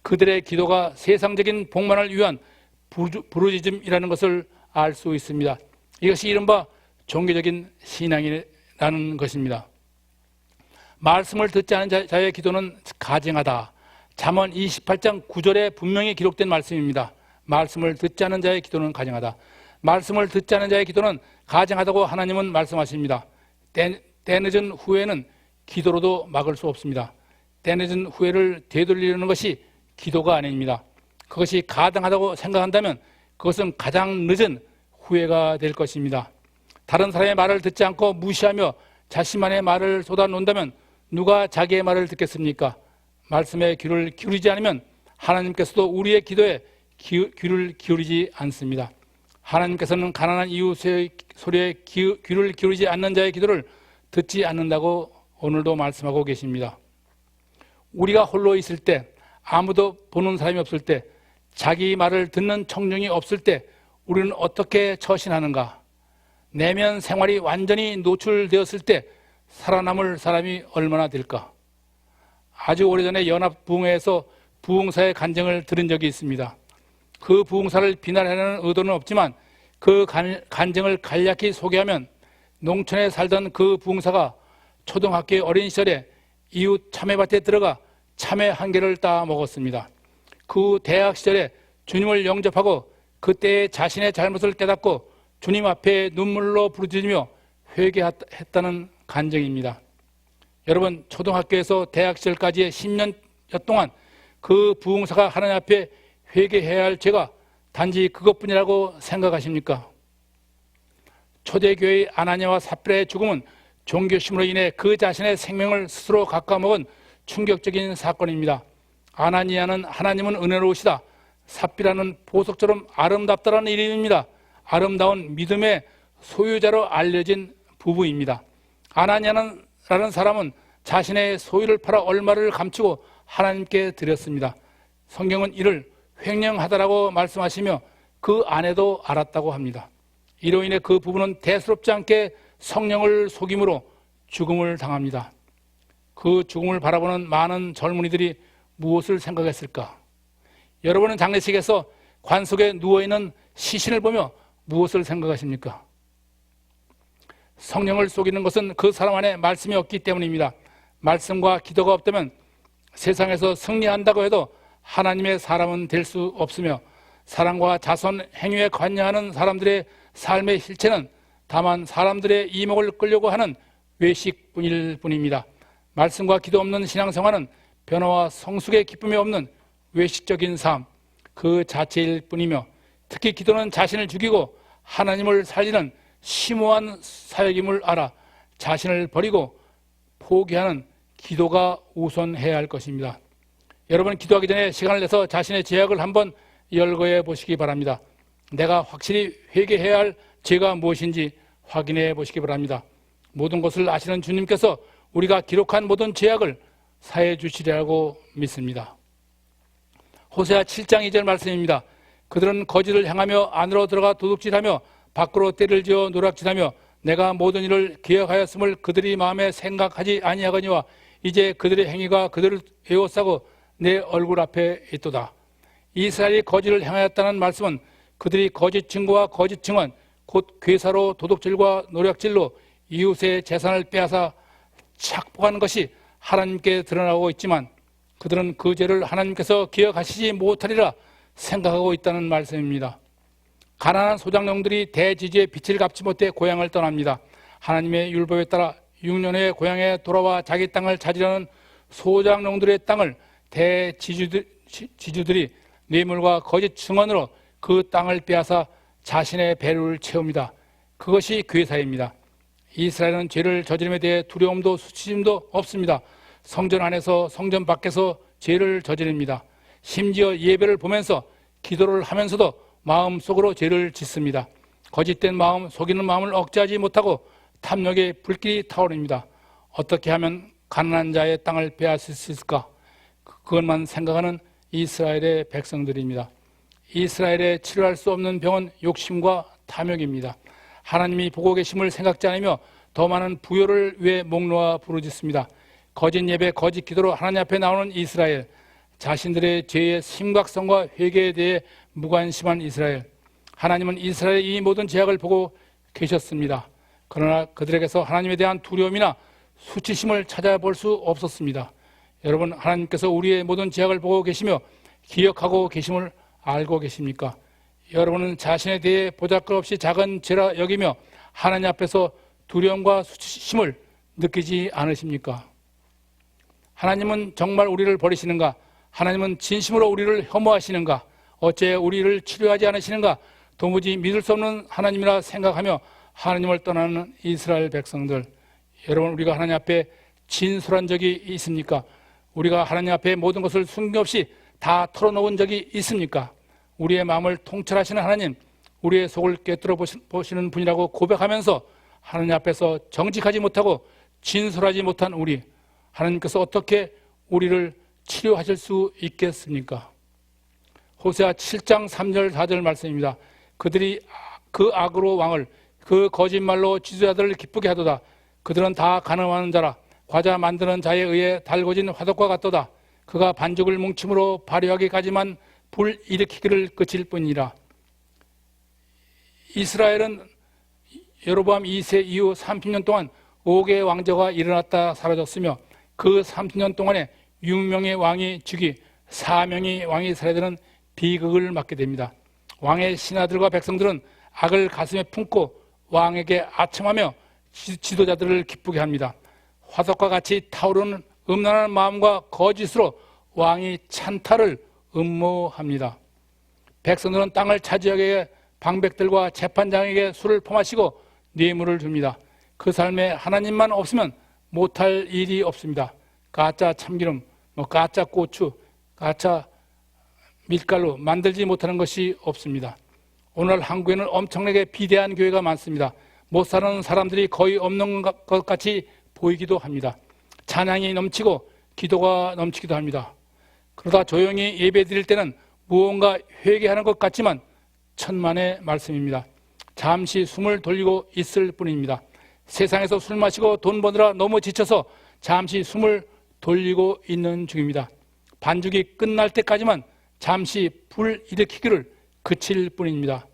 Speaker 1: 그들의 기도가 세상적인 복만을 위한 부르짖음이라는 것을 알 수 있습니다. 이것이 이른바 종교적인 신앙이라는 것입니다. 말씀을 듣지 않은 자의 기도는 가증하다. 잠언 28장 9절에 분명히 기록된 말씀입니다. 말씀을 듣지 않은 자의 기도는 가증하다. 말씀을 듣지 않은 자의 기도는 가증하다고 하나님은 말씀하십니다. 때늦은 후회는 기도로도 막을 수 없습니다. 때늦은 후회를 되돌리려는 것이 기도가 아닙니다. 그것이 가당하다고 생각한다면 그것은 가장 늦은 후회가 될 것입니다. 다른 사람의 말을 듣지 않고 무시하며 자신만의 말을 쏟아놓는다면 누가 자기의 말을 듣겠습니까? 말씀에 귀를 기울이지 않으면 하나님께서도 우리의 기도에 귀를 기울이지 않습니다. 하나님께서는 가난한 이웃의 소리에 귀를 기울이지 않는 자의 기도를 듣지 않는다고 오늘도 말씀하고 계십니다. 우리가 홀로 있을 때, 아무도 보는 사람이 없을 때, 자기 말을 듣는 청중이 없을 때 우리는 어떻게 처신하는가? 내면 생활이 완전히 노출되었을 때 살아남을 사람이 얼마나 될까? 아주 오래전에 연합부흥회에서 부흥사의 간증을 들은 적이 있습니다. 그 부흥사를 비난하려는 의도는 없지만 그 간증을 간략히 소개하면 농촌에 살던 그 부흥사가 초등학교의 어린 시절에 이웃 참외밭에 들어가 참외 한 개를 따 먹었습니다. 그 대학 시절에 주님을 영접하고 그때의 자신의 잘못을 깨닫고 주님 앞에 눈물로 부르짖으며 회개했다는 간증입니다. 여러분, 초등학교에서 대학 시절까지의 10년 동안 그 부흥사가 하나님 앞에 회개해야 할 죄가 단지 그것뿐이라고 생각하십니까? 초대교회의 아나니아와 삽비라의 죽음은 종교심으로 인해 그 자신의 생명을 스스로 깎아먹은 충격적인 사건입니다. 아나니아는 하나님은 은혜로우시다, 삽비라는 보석처럼 아름답다라는 이름입니다. 아름다운 믿음의 소유자로 알려진 부부입니다. 아나니아라는 사람은 자신의 소유를 팔아 얼마를 감추고 하나님께 드렸습니다. 성경은 이를 횡령하다라고 말씀하시며 그 아내도 알았다고 합니다. 이로 인해 그 부부는 대수롭지 않게 성령을 속임으로 죽음을 당합니다. 그 죽음을 바라보는 많은 젊은이들이 무엇을 생각했을까? 여러분은 장례식에서 관 속에 누워있는 시신을 보며 무엇을 생각하십니까? 성령을 속이는 것은 그 사람 안에 말씀이 없기 때문입니다. 말씀과 기도가 없다면 세상에서 승리한다고 해도 하나님의 사람은 될 수 없으며 사랑과 자선, 행위에 관여하는 사람들의 삶의 실체는 다만 사람들의 이목을 끌려고 하는 외식뿐일 뿐입니다. 말씀과 기도 없는 신앙생활은 변화와 성숙의 기쁨이 없는 외식적인 삶 그 자체일 뿐이며 특히 기도는 자신을 죽이고 하나님을 살리는 심오한 사역임을 알아 자신을 버리고 포기하는 기도가 우선해야 할 것입니다. 여러분, 기도하기 전에 시간을 내서 자신의 죄악을 한번 열거해 보시기 바랍니다. 내가 확실히 회개해야 할 죄가 무엇인지 확인해 보시기 바랍니다. 모든 것을 아시는 주님께서 우리가 기록한 모든 죄악을 사해 주시리라고 믿습니다. 호세아 7장 2절 말씀입니다. 그들은 거짓을 향하며 안으로 들어가 도둑질하며 밖으로 때를 지어 노략질하며 내가 모든 일을 기억하였음을 그들이 마음에 생각하지 아니하거니와 이제 그들의 행위가 그들을 에워싸고 내 얼굴 앞에 있도다. 이스라엘이 거짓을 향하였다는 말씀은 그들이 거짓 증거와 거짓 증언, 곧 괴사로 도둑질과 노략질로 이웃의 재산을 빼앗아 착복하는 것이 하나님께 드러나고 있지만 그들은 그 죄를 하나님께서 기억하시지 못하리라 생각하고 있다는 말씀입니다. 가난한 소장농들이 대지지의 빚을 갚지 못해 고향을 떠납니다. 하나님의 율법에 따라 6년 후에 고향에 돌아와 자기 땅을 찾으려는 소장농들의 땅을 대지주들이 뇌물과 거짓 증언으로 그 땅을 빼앗아 자신의 배를 채웁니다. 그것이 괴사입니다. 이스라엘은 죄를 저지름에 대해 두려움도 수치심도 없습니다. 성전 안에서 성전 밖에서 죄를 저지릅니다. 심지어 예배를 보면서 기도를 하면서도 마음속으로 죄를 짓습니다. 거짓된 마음, 속이는 마음을 억제하지 못하고 탐욕의 불길이 타오릅니다. 어떻게 하면 가난한 자의 땅을 빼앗을 수 있을까? 그것만 생각하는 이스라엘의 백성들입니다. 이스라엘의 치료할 수 없는 병은 욕심과 탐욕입니다. 하나님이 보고 계심을 생각지 않으며 더 많은 부요를 위해 목 놓아 부르짖습니다. 거짓 예배, 거짓 기도로 하나님 앞에 나오는 이스라엘, 자신들의 죄의 심각성과 회개에 대해 무관심한 이스라엘. 하나님은 이스라엘의 이 모든 죄악을 보고 계셨습니다. 그러나 그들에게서 하나님에 대한 두려움이나 수치심을 찾아볼 수 없었습니다. 여러분, 하나님께서 우리의 모든 죄악을 보고 계시며 기억하고 계심을 알고 계십니까? 여러분은 자신에 대해 보잘것없이 작은 죄라 여기며 하나님 앞에서 두려움과 수치심을 느끼지 않으십니까? 하나님은 정말 우리를 버리시는가? 하나님은 진심으로 우리를 혐오하시는가? 어째 우리를 치료하지 않으시는가? 도무지 믿을 수 없는 하나님이라 생각하며 하나님을 떠나는 이스라엘 백성들, 여러분, 우리가 하나님 앞에 진솔한 적이 있습니까? 우리가 하나님 앞에 모든 것을 숨김없이 다 털어놓은 적이 있습니까? 우리의 마음을 통찰하시는 하나님, 우리의 속을 꿰뚫어 보시는 분이라고 고백하면서 하나님 앞에서 정직하지 못하고 진솔하지 못한 우리, 하나님께서 어떻게 우리를 치료하실 수 있겠습니까? 호세아 7장 3절 4절 말씀입니다. 그들이 그 악으로 왕을, 그 거짓말로 지도자들을 기쁘게 하도다. 그들은 다 가늠하는 자라. 과자 만드는 자에 의해 달궈진 화덕과 같도다. 그가 반죽을 뭉침으로 발효하기까지만 불 일으키기를 그칠 뿐이라. 이스라엘은 여로보암 2세 이후 30년 동안 5개의 왕조가 일어났다 사라졌으며 그 30년 동안에 6명의 왕이 즉위, 4명의 왕이 살해되는 비극을 맞게 됩니다. 왕의 신하들과 백성들은 악을 가슴에 품고 왕에게 아첨하며 지도자들을 기쁘게 합니다. 화석과 같이 타오르는 음란한 마음과 거짓으로 왕이 찬탈을 음모합니다. 백성들은 땅을 차지하기 위해 방백들과 재판장에게 술을 퍼마시고 뇌물을 줍니다. 그 삶에 하나님만 없으면 못할 일이 없습니다. 가짜 참기름, 가짜 고추, 가짜 밀가루 만들지 못하는 것이 없습니다. 오늘 한국에는 엄청나게 비대한 교회가 많습니다. 못 사는 사람들이 거의 없는 것 같이 보이기도 합니다. 찬양이 넘치고 기도가 넘치기도 합니다. 그러다 조용히 예배 드릴 때는 무언가 회개하는 것 같지만 천만의 말씀입니다. 잠시 숨을 돌리고 있을 뿐입니다. 세상에서 술 마시고 돈 버느라 너무 지쳐서 잠시 숨을 돌리고 있는 중입니다. 반죽이 끝날 때까지만 잠시 불 일으키기를 그칠 뿐입니다.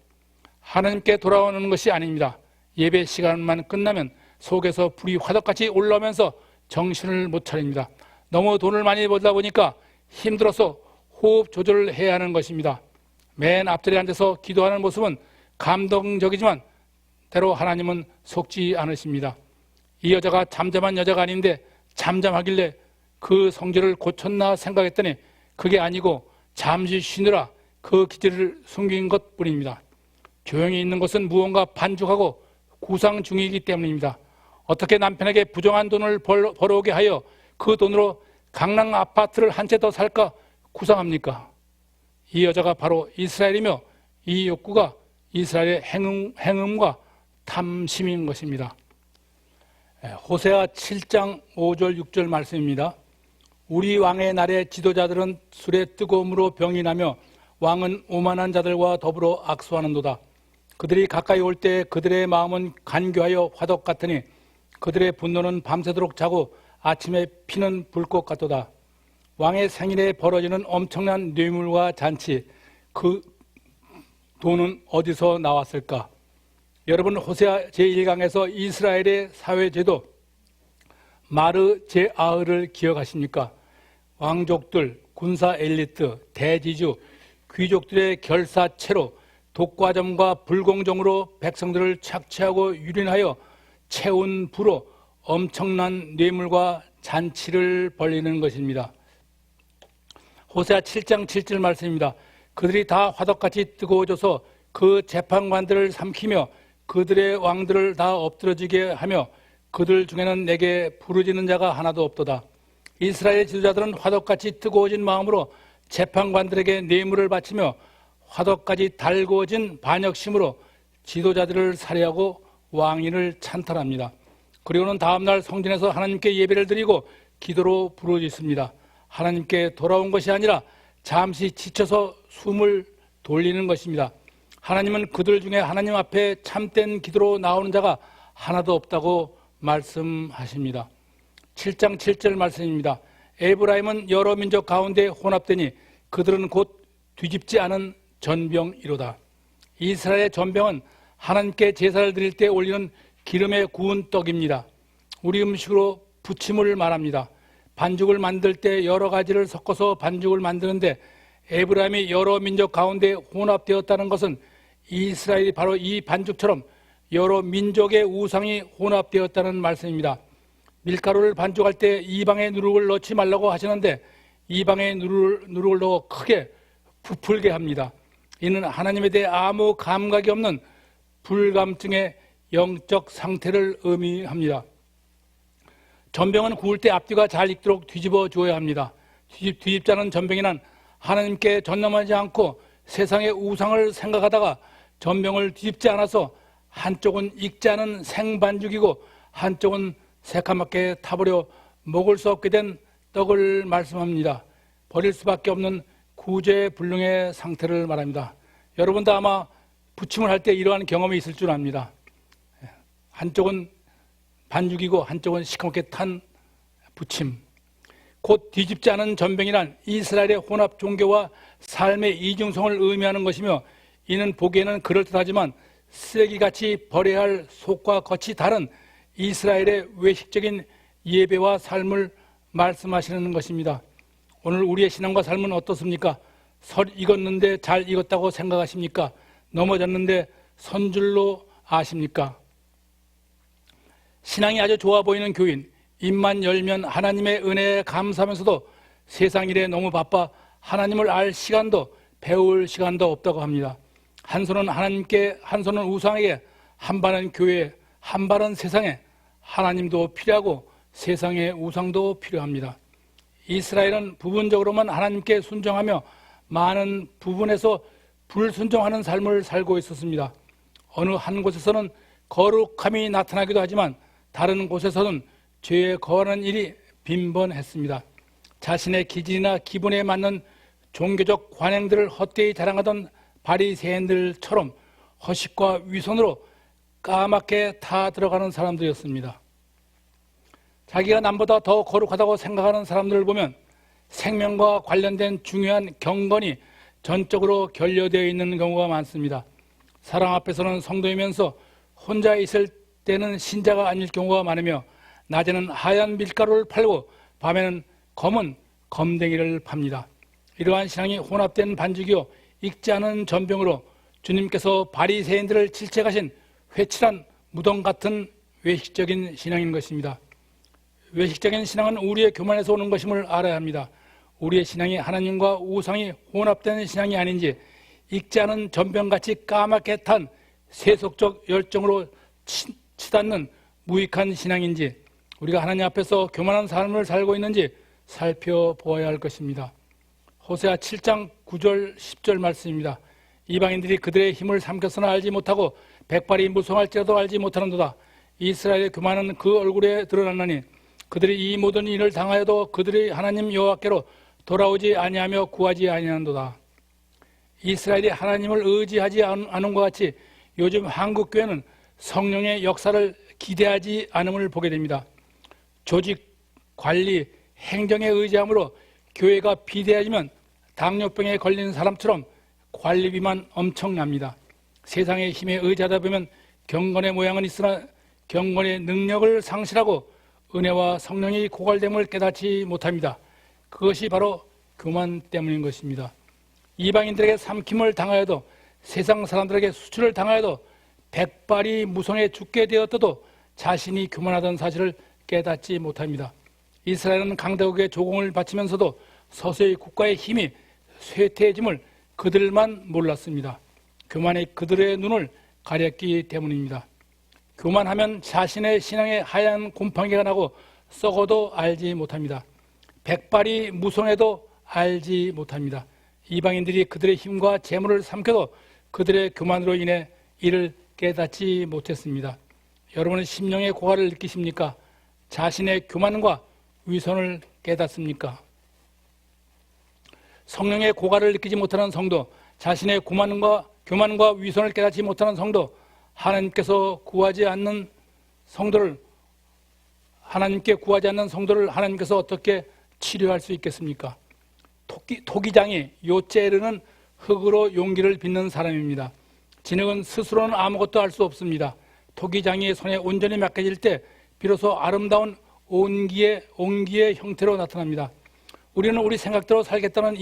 Speaker 1: 하나님께 돌아오는 것이 아닙니다. 예배 시간만 끝나면 속에서 불이 화덕같이 올라오면서 정신을 못 차립니다. 너무 돈을 많이 벌다 보니까 힘들어서 호흡 조절을 해야 하는 것입니다. 맨 앞자리에 앉아서 기도하는 모습은 감동적이지만 때로 하나님은 속지 않으십니다. 이 여자가 잠잠한 여자가 아닌데 잠잠하길래 그 성질을 고쳤나 생각했더니 그게 아니고 잠시 쉬느라 그 기질을 숨긴 것뿐입니다. 조용히 있는 것은 무언가 반죽하고 구상 중이기 때문입니다. 어떻게 남편에게 부정한 돈을 벌어오게 하여 그 돈으로 강남 아파트를 한 채 더 살까 구상합니까? 이 여자가 바로 이스라엘이며 이 욕구가 이스라엘의 행음과 탐심인 것입니다. 호세아 7장 5절 6절 말씀입니다. 우리 왕의 날에 지도자들은 술의 뜨거움으로 병이 나며 왕은 오만한 자들과 더불어 악수하는도다. 그들이 가까이 올 때 그들의 마음은 간교하여 화덕 같으니 그들의 분노는 밤새도록 자고 아침에 피는 불꽃 같도다. 왕의 생일에 벌어지는 엄청난 뇌물과 잔치, 그 돈은 어디서 나왔을까? 여러분, 호세아 제1강에서 이스라엘의 사회제도 마르 제아흐를 기억하십니까? 왕족들, 군사 엘리트, 대지주, 귀족들의 결사체로 독과점과 불공정으로 백성들을 착취하고 유린하여 채운 부로 엄청난 뇌물과 잔치를 벌이는 것입니다. 호세아 7장 7절 말씀입니다. 그들이 다 화덕같이 뜨거워져서 그 재판관들을 삼키며 그들의 왕들을 다 엎드러지게 하며 그들 중에는 내게 부르짖는 자가 하나도 없도다. 이스라엘 지도자들은 화덕같이 뜨거워진 마음으로 재판관들에게 뇌물을 바치며 화덕까지 달구어진 반역심으로 지도자들을 살해하고 왕인을 찬탈합니다. 그리고는 다음날 성전에서 하나님께 예배를 드리고 기도로 부르짖습니다. 하나님께 돌아온 것이 아니라 잠시 지쳐서 숨을 돌리는 것입니다. 하나님은 그들 중에 하나님 앞에 참된 기도로 나오는 자가 하나도 없다고 말씀하십니다. 7장 7절 말씀입니다. 에브라임은 여러 민족 가운데 혼합되니 그들은 곧 뒤집지 않은 전병이로다. 이스라엘의 전병은 하나님께 제사를 드릴 때 올리는 기름에 구운 떡입니다. 우리 음식으로 부침을 말합니다. 반죽을 만들 때 여러 가지를 섞어서 반죽을 만드는데 에브라임이 여러 민족 가운데 혼합되었다는 것은 이스라엘이 바로 이 반죽처럼 여러 민족의 우상이 혼합되었다는 말씀입니다. 밀가루를 반죽할 때 이방의 누룩을 넣지 말라고 하시는데 이방의 누룩을 넣어 크게 부풀게 합니다. 이는 하나님에 대해 아무 감각이 없는 불감증의 영적 상태를 의미합니다. 전병은 구울 때 앞뒤가 잘 익도록 뒤집어 주어야 합니다. 뒤집지 않은 전병이란 하나님께 전념하지 않고 세상의 우상을 생각하다가 전병을 뒤집지 않아서 한쪽은 익지 않은 생반죽이고 한쪽은 새카맣게 타버려 먹을 수 없게 된 떡을 말씀합니다. 버릴 수밖에 없는 구제불능의 상태를 말합니다. 여러분도 아마 부침을 할 때 이러한 경험이 있을 줄 압니다. 한쪽은 반죽이고 한쪽은 시커멓게 탄 부침. 곧 뒤집지 않은 전병이란 이스라엘의 혼합 종교와 삶의 이중성을 의미하는 것이며 이는 보기에는 그럴듯하지만 쓰레기같이 버려야 할 속과 겉이 다른 이스라엘의 외식적인 예배와 삶을 말씀하시는 것입니다. 오늘 우리의 신앙과 삶은 어떻습니까? 설 익었는데 잘 익었다고 생각하십니까? 넘어졌는데 선 줄로 아십니까? 신앙이 아주 좋아 보이는 교인, 입만 열면 하나님의 은혜에 감사하면서도 세상 일에 너무 바빠 하나님을 알 시간도 배울 시간도 없다고 합니다. 한 손은 하나님께, 한 손은 우상에게, 한 발은 교회에, 한 발은 세상에. 하나님도 필요하고 세상의 우상도 필요합니다. 이스라엘은 부분적으로만 하나님께 순종하며 많은 부분에서 불순종하는 삶을 살고 있었습니다. 어느 한 곳에서는 거룩함이 나타나기도 하지만 다른 곳에서는 죄에 거하는 일이 빈번했습니다. 자신의 기질이나 기분에 맞는 종교적 관행들을 헛되이 자랑하던 바리새인들처럼 허식과 위선으로 까맣게 타 들어가는 사람들이었습니다. 자기가 남보다 더 거룩하다고 생각하는 사람들을 보면 생명과 관련된 중요한 경건이 전적으로 결여되어 있는 경우가 많습니다. 사람 앞에서는 성도이면서 혼자 있을 때는 신자가 아닐 경우가 많으며 낮에는 하얀 밀가루를 팔고 밤에는 검은 검댕이를 팝니다. 이러한 신앙이 혼합된 반죽이요 익지 않은 전병으로 주님께서 바리새인들을 질책하신 회칠한 무덤 같은 외식적인 신앙인 것입니다. 외식적인 신앙은 우리의 교만에서 오는 것임을 알아야 합니다. 우리의 신앙이 하나님과 우상이 혼합된 신앙이 아닌지 익지 않은 전병같이 까맣게 탄 세속적 열정으로 치닫는 무익한 신앙인지 우리가 하나님 앞에서 교만한 삶을 살고 있는지 살펴보아야 할 것입니다. 호세아 7장 9절 10절 말씀입니다. 이방인들이 그들의 힘을 삼켰으나 알지 못하고 백발이 무성할지라도 알지 못하는도다. 이스라엘의 교만은 그 얼굴에 드러났나니 그들이 이 모든 일을 당하여도 그들이 하나님 여호와께로 돌아오지 아니하며 구하지 아니하는도다. 이스라엘이 하나님을 의지하지 않은 것 같이 요즘 한국교회는 성령의 역사를 기대하지 않음을 보게 됩니다. 조직, 관리, 행정에 의지함으로 교회가 비대해지면 당뇨병에 걸린 사람처럼 관리비만 엄청납니다. 세상의 힘에 의지하다 보면 경건의 모양은 있으나 경건의 능력을 상실하고 은혜와 성령이 고갈됨을 깨닫지 못합니다. 그것이 바로 교만 때문인 것입니다. 이방인들에게 삼킴을 당하여도 세상 사람들에게 수출을 당하여도 백발이 무성해 죽게 되었어도 자신이 교만하던 사실을 깨닫지 못합니다. 이스라엘은 강대국의 조공을 바치면서도 서서히 국가의 힘이 쇠퇴해짐을 그들만 몰랐습니다. 교만이 그들의 눈을 가렸기 때문입니다. 교만하면 자신의 신앙에 하얀 곰팡이가 나고 썩어도 알지 못합니다. 백발이 무성해도 알지 못합니다. 이방인들이 그들의 힘과 재물을 삼켜도 그들의 교만으로 인해 이를 깨닫지 못했습니다. 여러분은 심령의 고갈을 느끼십니까? 자신의 교만과 위선을 깨닫습니까? 성령의 고갈을 느끼지 못하는 성도, 자신의 교만과 위선을 깨닫지 못하는 성도, 하나님께 구하지 않는 성도를 하나님께서 어떻게 치료할 수 있겠습니까? 토기장이 요째르는 흙으로 용기를 빚는 사람입니다. 진흙은 스스로는 아무것도 할 수 없습니다. 토기장이 손에 온전히 맡겨질 때 비로소 아름다운 온기의 형태로 나타납니다. 우리는 우리 생각대로 살겠다는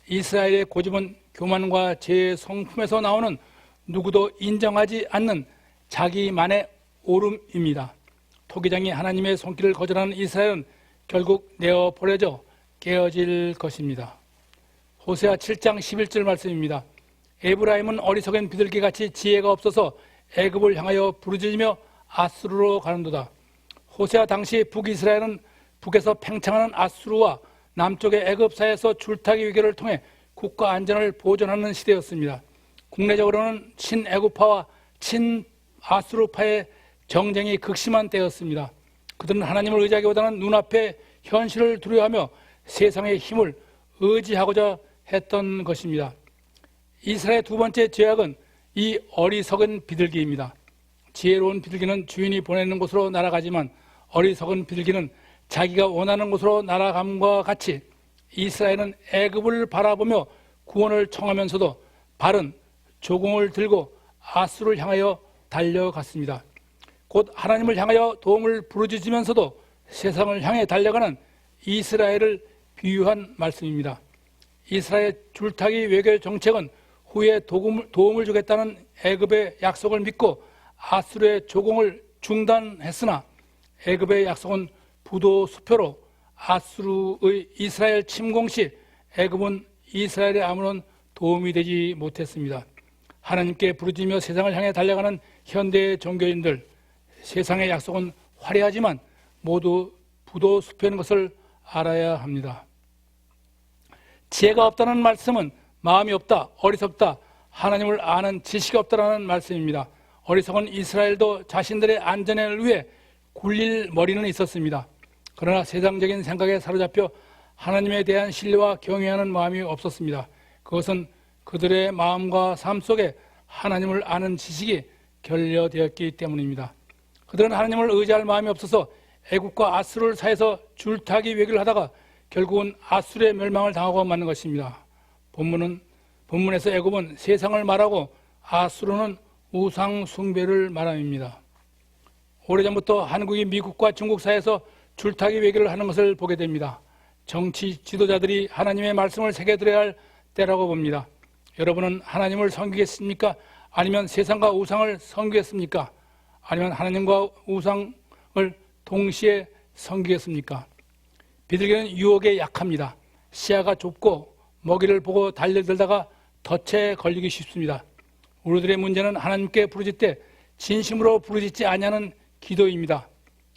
Speaker 1: 이스라엘의 고집은 교만과 죄의 성품에서 나오는 누구도 인정하지 않는 자기만의 오름입니다. 토기장이 하나님의 손길을 거절하는 이스라엘은 결국 내어버려져 깨어질 것입니다. 호세아 7장 11절 말씀입니다. 에브라임은 어리석은 비둘기같이 지혜가 없어서 애굽을 향하여 부르짖으며 아수르로 가는도다. 호세아 당시 북이스라엘은 북에서 팽창하는 아수르와 남쪽의 애굽 사이에서 줄타기 위기를 통해 국가 안전을 보존하는 시대였습니다. 국내적으로는 친애굽파와 친아수르파의 정쟁이 극심한 때였습니다. 그들은 하나님을 의지하기보다는 눈앞의 현실을 두려워하며 세상의 힘을 의지하고자 했던 것입니다. 이스라엘의 두 번째 죄악은 이 어리석은 비둘기입니다. 지혜로운 비둘기는 주인이 보내는 곳으로 날아가지만 어리석은 비둘기는 자기가 원하는 곳으로 날아감과 같이 이스라엘은 애굽을 바라보며 구원을 청하면서도 발은 조공을 들고 아수를 향하여 달려갔습니다. 곧 하나님을 향하여 도움을 부르짖으면서도 세상을 향해 달려가는 이스라엘을 비유한 말씀입니다. 이스라엘의 줄타기 외교 정책은 후에 도움을 주겠다는 애굽의 약속을 믿고 아수르의 조공을 중단했으나 애굽의 약속은 부도 수표로 아수르의 이스라엘 침공 시 애굽은 이스라엘에 아무런 도움이 되지 못했습니다. 하나님께 부르짖으며 세상을 향해 달려가는 현대의 종교인들, 세상의 약속은 화려하지만 모두 부도 수표인 것을 알아야 합니다. 지혜가 없다는 말씀은 마음이 없다, 어리석다, 하나님을 아는 지식이 없다라는 말씀입니다. 어리석은 이스라엘도 자신들의 안전을 위해 굴릴 머리는 있었습니다. 그러나 세상적인 생각에 사로잡혀 하나님에 대한 신뢰와 경외하는 마음이 없었습니다. 그것은 그들의 마음과 삶 속에 하나님을 아는 지식이 결여되었기 때문입니다. 그들은 하나님을 의지할 마음이 없어서 애굽과 아수르 사이에서 줄타기 외교를 하다가 결국은 아수르의 멸망을 당하고 마는 것입니다. 본문에서 애굽은 세상을 말하고 아수르는 우상 숭배를 말함입니다. 오래전부터 한국이 미국과 중국 사이에서 줄타기 외교를 하는 것을 보게 됩니다. 정치 지도자들이 하나님의 말씀을 새겨들어야 할 때라고 봅니다. 여러분은 하나님을 섬기겠습니까? 아니면 세상과 우상을 섬기겠습니까? 아니면 하나님과 우상을 동시에 섬기겠습니까? 비둘기는 유혹에 약합니다. 시야가 좁고 먹이를 보고 달려들다가 덫에 걸리기 쉽습니다. 우리들의 문제는 하나님께 부르짖을 때 진심으로 부르짖지 아니하는 기도입니다.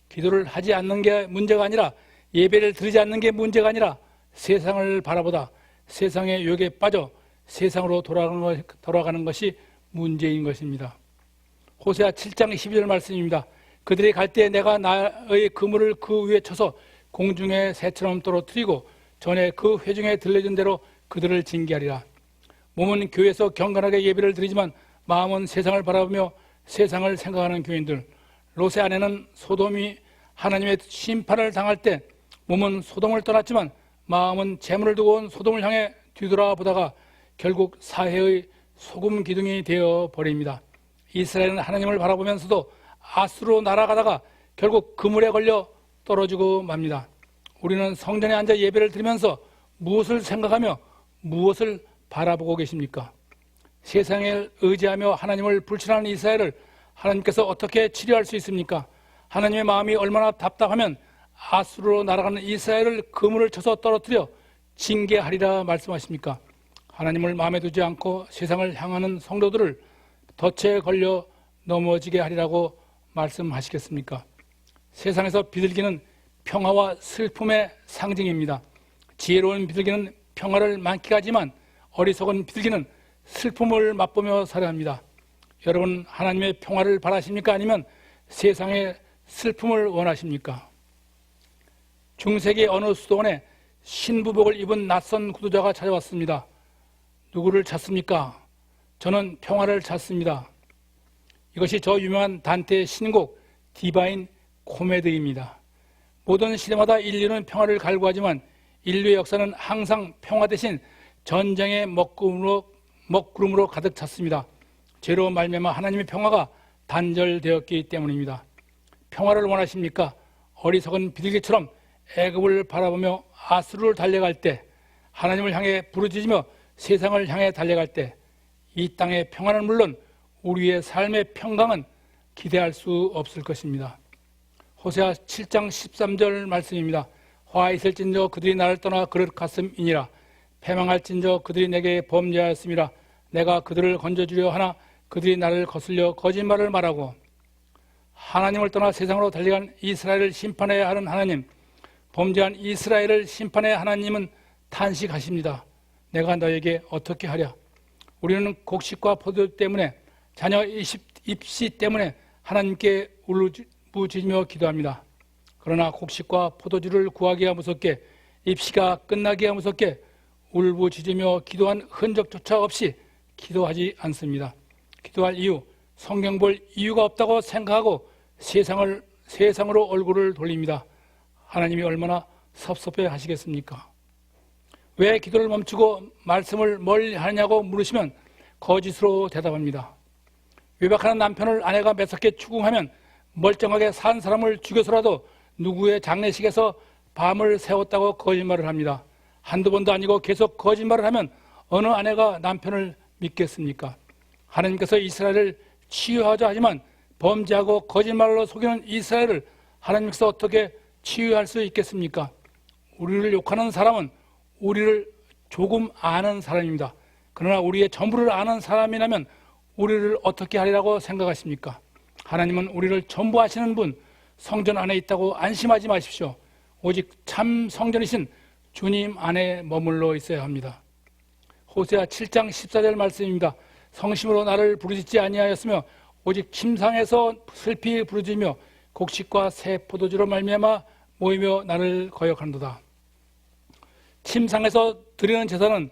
Speaker 1: 기도를 하지 않는 게 문제가 아니라, 예배를 드리지 않는 게 문제가 아니라, 세상을 바라보다 세상의 유혹에 빠져 세상으로 돌아가는 것이 문제인 것입니다. 호세아 7장 12절 말씀입니다. 그들이 갈 때 내가 나의 그물을 그 위에 쳐서 공중에 새처럼 떨어뜨리고 전에 그 회중에 들려준 대로 그들을 징계하리라. 몸은 교회에서 경건하게 예배를 드리지만 마음은 세상을 바라보며 세상을 생각하는 교인들. 롯의 아내는 소돔이 하나님의 심판을 당할 때 몸은 소돔을 떠났지만 마음은 재물을 두고 온 소돔을 향해 뒤돌아보다가 결국 사해의 소금 기둥이 되어 버립니다. 이스라엘은 하나님을 바라보면서도 아수로 날아가다가 결국 그물에 걸려 떨어지고 맙니다. 우리는 성전에 앉아 예배를 드리면서 무엇을 생각하며 무엇을 바라보고 계십니까? 세상을 의지하며 하나님을 불신하는 이스라엘을 하나님께서 어떻게 치료할 수 있습니까? 하나님의 마음이 얼마나 답답하면 아수르로 날아가는 이스라엘을 그물을 쳐서 떨어뜨려 징계하리라 말씀하십니까? 하나님을 마음에 두지 않고 세상을 향하는 성도들을 덫에 걸려 넘어지게 하리라고 말씀하시겠습니까? 세상에서 비둘기는 평화와 슬픔의 상징입니다. 지혜로운 비둘기는 평화를 만끽하지만 어리석은 비둘기는 슬픔을 맛보며 살아야 합니다. 여러분, 하나님의 평화를 바라십니까? 아니면 세상의 슬픔을 원하십니까? 중세기 어느 수도원에 신부복을 입은 낯선 구두자가 찾아왔습니다. 누구를 찾습니까? 저는 평화를 찾습니다. 이것이 저 유명한 단테의 신곡 디바인 코메드입니다. 모든 시대마다 인류는 평화를 갈구하지만 인류의 역사는 항상 평화 대신 전쟁의 먹구름으로 가득 찼습니다. 죄로 말미암아 하나님의 평화가 단절되었기 때문입니다. 평화를 원하십니까? 어리석은 비둘기처럼 애굽을 바라보며 아수르를 달려갈 때, 하나님을 향해 부르짖으며 세상을 향해 달려갈 때 이 땅의 평화는 물론 우리의 삶의 평강은 기대할 수 없을 것입니다. 호세아 7장 13절 말씀입니다. 화 있을진저 그들이 나를 떠나 그릇 갔음이니라. 패망할진저 그들이 내게 범죄하였음이라. 내가 그들을 건져주려 하나 그들이 나를 거슬려 거짓말을 말하고. 하나님을 떠나 세상으로 달려간 이스라엘을 심판해야 하는 하나님, 범죄한 이스라엘을 심판해야 하나님은 탄식하십니다. 내가 너에게 어떻게 하랴? 우리는 곡식과 포도 때문에, 자녀 입시 때문에 하나님께 울부짖으며 기도합니다. 그러나 곡식과 포도주를 구하기가 무섭게, 입시가 끝나기가 무섭게 울부짖으며 기도한 흔적조차 없이 기도하지 않습니다. 기도할 이유, 성경 볼 이유가 없다고 생각하고 세상으로 얼굴을 돌립니다. 하나님이 얼마나 섭섭해 하시겠습니까? 왜 기도를 멈추고 말씀을 멀리 하느냐고 물으시면 거짓으로 대답합니다. 외박하는 남편을 아내가 매섭게 추궁하면 멀쩡하게 산 사람을 죽여서라도 누구의 장례식에서 밤을 새웠다고 거짓말을 합니다. 한두 번도 아니고 계속 거짓말을 하면 어느 아내가 남편을 믿겠습니까? 하나님께서 이스라엘을 치유하자 하지만 범죄하고 거짓말로 속이는 이스라엘을 하나님께서 어떻게 치유할 수 있겠습니까? 우리를 욕하는 사람은 우리를 조금 아는 사람입니다. 그러나 우리의 전부를 아는 사람이라면 우리를 어떻게 하리라고 생각하십니까? 하나님은 우리를 전부 아시는 분, 성전 안에 있다고 안심하지 마십시오. 오직 참 성전이신 주님 안에 머물러 있어야 합니다. 호세아 7장 14절 말씀입니다. 성심으로 나를 부르짖지 아니하였으며 오직 침상에서 슬피 부르짖으며 곡식과 새 포도주로 말미암아 모이며 나를 거역한도다. 침상에서 드리는 제사는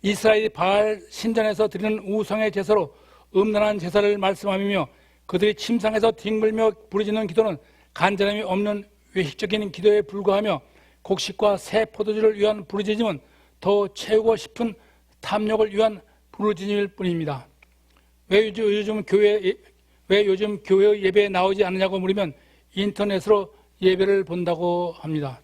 Speaker 1: 이스라엘이 바알 신전에서 드리는 우상의 제사로 음란한 제사를 말씀하며, 그들이 침상에서 뒹굴며 부르짖는 기도는 간절함이 없는 외식적인 기도에 불과하며 곡식과 새 포도주를 위한 부르짖음은 더 채우고 싶은 탐욕을 위한 부르짖음일 뿐입니다. 왜 요즘 교회 예배에 나오지 않느냐고 물으면 인터넷으로 예배를 본다고 합니다.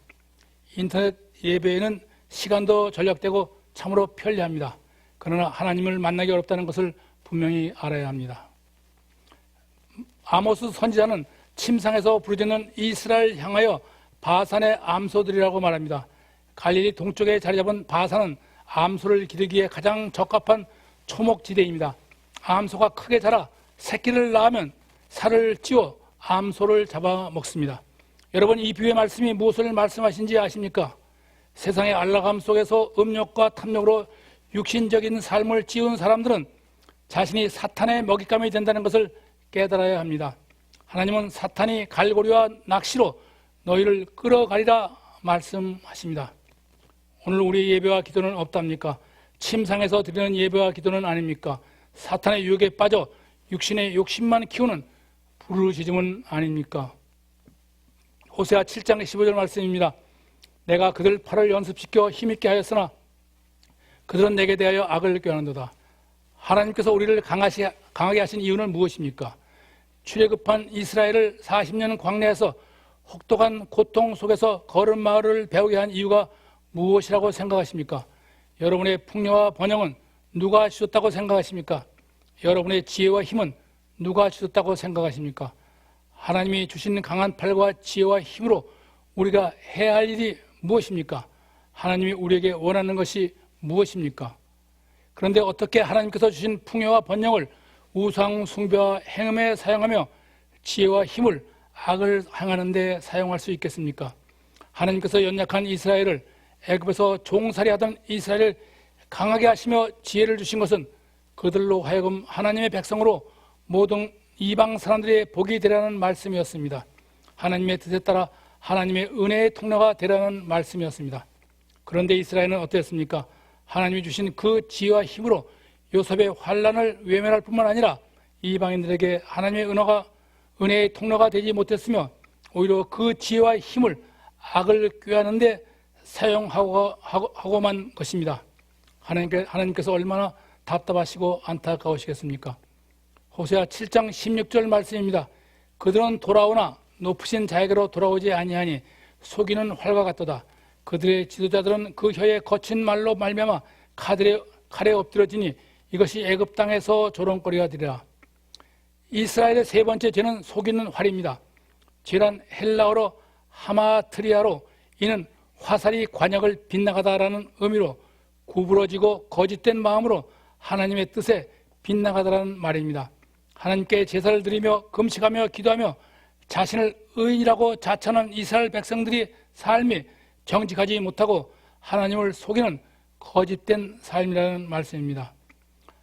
Speaker 1: 인터넷 예배에는 시간도 절약되고 참으로 편리합니다. 그러나 하나님을 만나기 어렵다는 것을 분명히 알아야 합니다. 아모스 선지자는 침상에서 부르짖는 이스라엘 향하여 바산의 암소들이라고 말합니다. 갈릴리 동쪽에 자리 잡은 바산은 암소를 기르기에 가장 적합한 초목지대입니다. 암소가 크게 자라 새끼를 낳으면 살을 찌워 암소를 잡아먹습니다. 여러분, 이 비유의 말씀이 무엇을 말씀하신지 아십니까? 세상의 안락함 속에서 음욕과 탐욕으로 육신적인 삶을 지은 사람들은 자신이 사탄의 먹잇감이 된다는 것을 깨달아야 합니다. 하나님은 사탄이 갈고리와 낚시로 너희를 끌어가리라 말씀하십니다. 오늘 우리 예배와 기도는 없답니까? 침상에서 드리는 예배와 기도는 아닙니까? 사탄의 유혹에 빠져 육신의 욕심만 키우는 부르짖음은 아닙니까? 호세아 7장 15절 말씀입니다. 내가 그들 팔을 연습시켜 힘있게 하였으나 그들은 내게 대하여 악을 꾀하는도다. 하나님께서 우리를 강하게 하신 이유는 무엇입니까? 출애굽한 이스라엘을 40년 광야에서 혹독한 고통 속에서 걸음마를 배우게 한 이유가 무엇이라고 생각하십니까? 여러분의 풍요와 번영은 누가 주셨다고 생각하십니까? 여러분의 지혜와 힘은 누가 주셨다고 생각하십니까? 하나님이 주신 강한 팔과 지혜와 힘으로 우리가 해야 할 일이 무엇입니까? 하나님이 우리에게 원하는 것이 무엇입니까? 그런데 어떻게 하나님께서 주신 풍요와 번영을 우상 숭배와 행음에 사용하며 지혜와 힘을 악을 행하는 데 사용할 수 있겠습니까? 하나님께서 연약한 이스라엘을 애굽에서 종살이하던 이스라엘을 강하게 하시며 지혜를 주신 것은 그들로 하여금 하나님의 백성으로 모든 이방 사람들의 복이 되라는 말씀이었습니다. 하나님의 뜻에 따라 하나님의 은혜의 통로가 되라는 말씀이었습니다. 그런데 이스라엘은 어땠습니까? 하나님이 주신 그 지혜와 힘으로 요셉의 환난을 외면할 뿐만 아니라 이방인들에게 하나님의 은혜의 통로가 되지 못했으며 오히려 그 지혜와 힘을 악을 꾀하는 데 사용하고만 것입니다. 하나님께서 얼마나 답답하시고 안타까우시겠습니까? 호세아 7장 16절 말씀입니다. 그들은 돌아오나 높으신 자에게로 돌아오지 아니하니 속이는 활과 같도다. 그들의 지도자들은 그 혀에 거친 말로 말미암아 칼에 엎드려지니 이것이 애굽 땅에서 조롱거리가 되리라. 이스라엘의 세 번째 죄는 속이는 활입니다. 죄란 헬라어로 하마트리아로 이는 화살이 관역을 빗나가다라는 의미로 구부러지고 거짓된 마음으로 하나님의 뜻에 빗나가다라는 말입니다. 하나님께 제사를 드리며 금식하며 기도하며 자신을 의인이라고 자처하는 이스라엘 백성들이 삶이 정직하지 못하고 하나님을 속이는 거짓된 삶이라는 말씀입니다.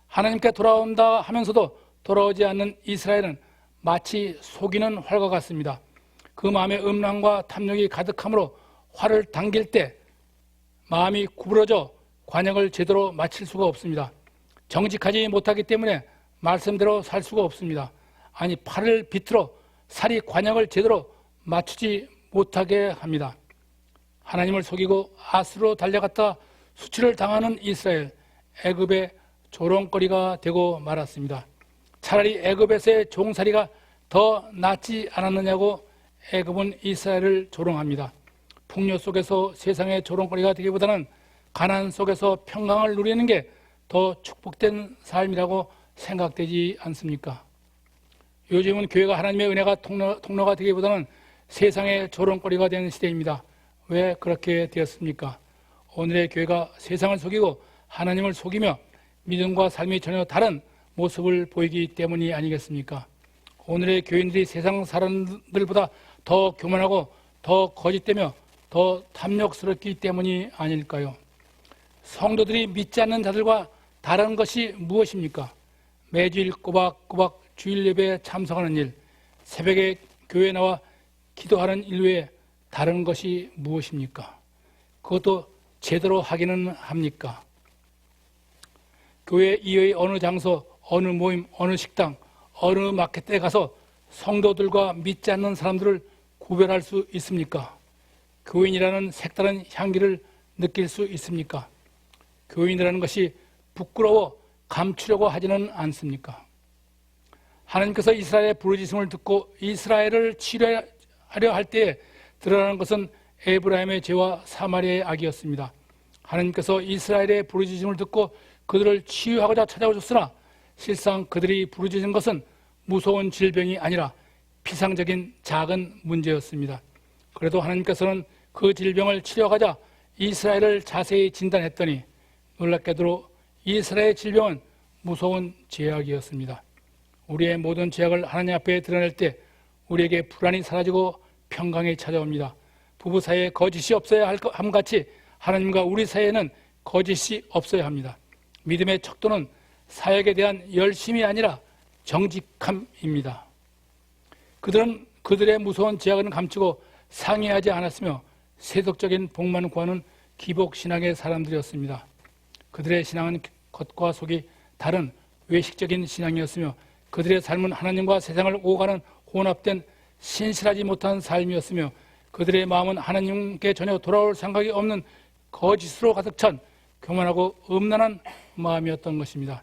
Speaker 1: 하나님께 돌아온다 하면서도 돌아오지 않는 이스라엘은 마치 속이는 활과 같습니다. 그 마음에 음란과 탐욕이 가득함으로 활을 당길 때 마음이 구부러져 관역을 제대로 마칠 수가 없습니다. 정직하지 못하기 때문에 말씀대로 살 수가 없습니다. 아니, 팔을 비틀어 살이 관역을 제대로 맞추지 못하게 합니다. 하나님을 속이고 아수르로 달려갔다 수치를 당하는 이스라엘, 애굽의 조롱거리가 되고 말았습니다. 차라리 애굽에서의 종살이가 더 낫지 않았느냐고 애굽은 이스라엘을 조롱합니다. 풍요 속에서 세상의 조롱거리가 되기보다는 가난 속에서 평강을 누리는 게 더 축복된 삶이라고 생각되지 않습니까? 요즘은 교회가 하나님의 은혜가 통로가 되기보다는 세상의 조롱거리가 되는 시대입니다. 왜 그렇게 되었습니까? 오늘의 교회가 세상을 속이고 하나님을 속이며 믿음과 삶이 전혀 다른 모습을 보이기 때문이 아니겠습니까? 오늘의 교인들이 세상 사람들보다 더 교만하고 더 거짓되며 더 탐욕스럽기 때문이 아닐까요? 성도들이 믿지 않는 자들과 다른 것이 무엇입니까? 매주일 꼬박꼬박 주일 예배에 참석하는 일, 새벽에 교회에 나와 기도하는 일 외에 다른 것이 무엇입니까? 그것도 제대로 하기는 합니까? 교회 이외의 어느 장소, 어느 모임, 어느 식당, 어느 마켓에 가서 성도들과 믿지 않는 사람들을 구별할 수 있습니까? 교인이라는 색다른 향기를 느낄 수 있습니까? 교인이라는 것이 부끄러워 감추려고 하지는 않습니까? 하나님께서 이스라엘의 부르짖음을 듣고 이스라엘을 치료하려 할 때에 드러나는 것은 에브라임의 죄와 사마리아의 악이었습니다. 하나님께서 이스라엘의 부르짖음을 듣고 그들을 치유하고자 찾아오셨으나 실상 그들이 부르짖은 것은 무서운 질병이 아니라 피상적인 작은 문제였습니다. 그래도 하나님께서는 그 질병을 치료하고자 이스라엘을 자세히 진단했더니 놀랍게도 이스라엘의 질병은 무서운 죄악이었습니다. 우리의 모든 죄악을 하나님 앞에 드러낼 때 우리에게 불안이 사라지고 평강이 찾아옵니다. 부부 사이에 거짓이 없어야 함같이 하나님과 우리 사이에는 거짓이 없어야 합니다. 믿음의 척도는 사역에 대한 열심이 아니라 정직함입니다. 그들은 그들의 무서운 죄악은 감추고 상의하지 않았으며 세속적인 복만 구하는 기복신앙의 사람들이었습니다. 그들의 신앙은 겉과 속이 다른 외식적인 신앙이었으며 그들의 삶은 하나님과 세상을 오가는 혼합된 신실하지 못한 삶이었으며 그들의 마음은 하나님께 전혀 돌아올 생각이 없는 거짓으로 가득 찬 교만하고 음란한 마음이었던 것입니다.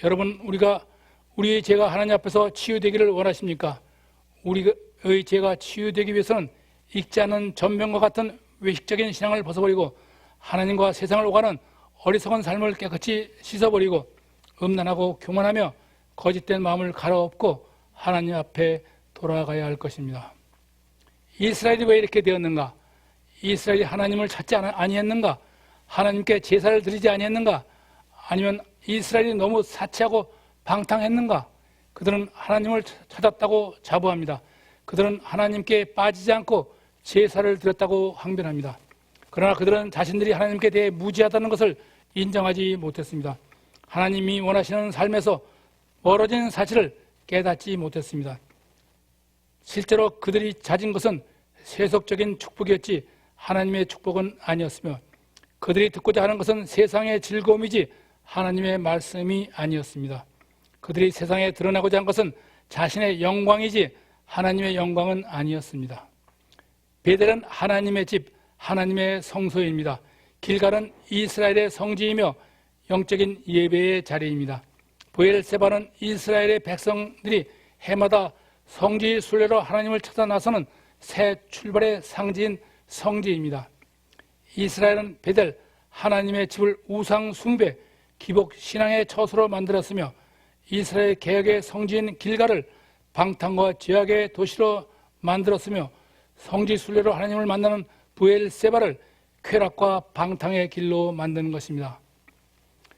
Speaker 1: 여러분, 우리의 죄가 하나님 앞에서 치유되기를 원하십니까? 우리의 죄가 치유되기 위해서는 익지 않은 전병과 같은 외식적인 신앙을 벗어버리고 하나님과 세상을 오가는 어리석은 삶을 깨끗이 씻어버리고 음란하고 교만하며 거짓된 마음을 갈아엎고 하나님 앞에 돌아가야 할 것입니다. 이스라엘이 왜 이렇게 되었는가? 이스라엘이 하나님을 찾지 아니했는가? 하나님께 제사를 드리지 아니했는가? 아니면 이스라엘이 너무 사치하고 방탕했는가? 그들은 하나님을 찾았다고 자부합니다. 그들은 하나님께 빠지지 않고 제사를 드렸다고 항변합니다. 그러나 그들은 자신들이 하나님께 대해 무지하다는 것을 인정하지 못했습니다. 하나님이 원하시는 삶에서 멀어진 사실을 깨닫지 못했습니다. 실제로 그들이 찾은 것은 세속적인 축복이었지 하나님의 축복은 아니었으며 그들이 듣고자 하는 것은 세상의 즐거움이지 하나님의 말씀이 아니었습니다. 그들이 세상에 드러나고자 한 것은 자신의 영광이지 하나님의 영광은 아니었습니다. 베델은 하나님의 집, 하나님의 성소입니다. 길갈은 이스라엘의 성지이며 영적인 예배의 자리입니다. 브엘세바는 이스라엘의 백성들이 해마다 성지 순례로 하나님을 찾아 나서는 새 출발의 상지인 성지입니다. 이스라엘은 베델, 하나님의 집을 우상 숭배, 기복 신앙의 처소로 만들었으며 이스라엘 개혁의 성지인 길갈을 방탕과 죄악의 도시로 만들었으며 성지 순례로 하나님을 만나는 브엘세바를 쾌락과 방탕의 길로 만드는 것입니다.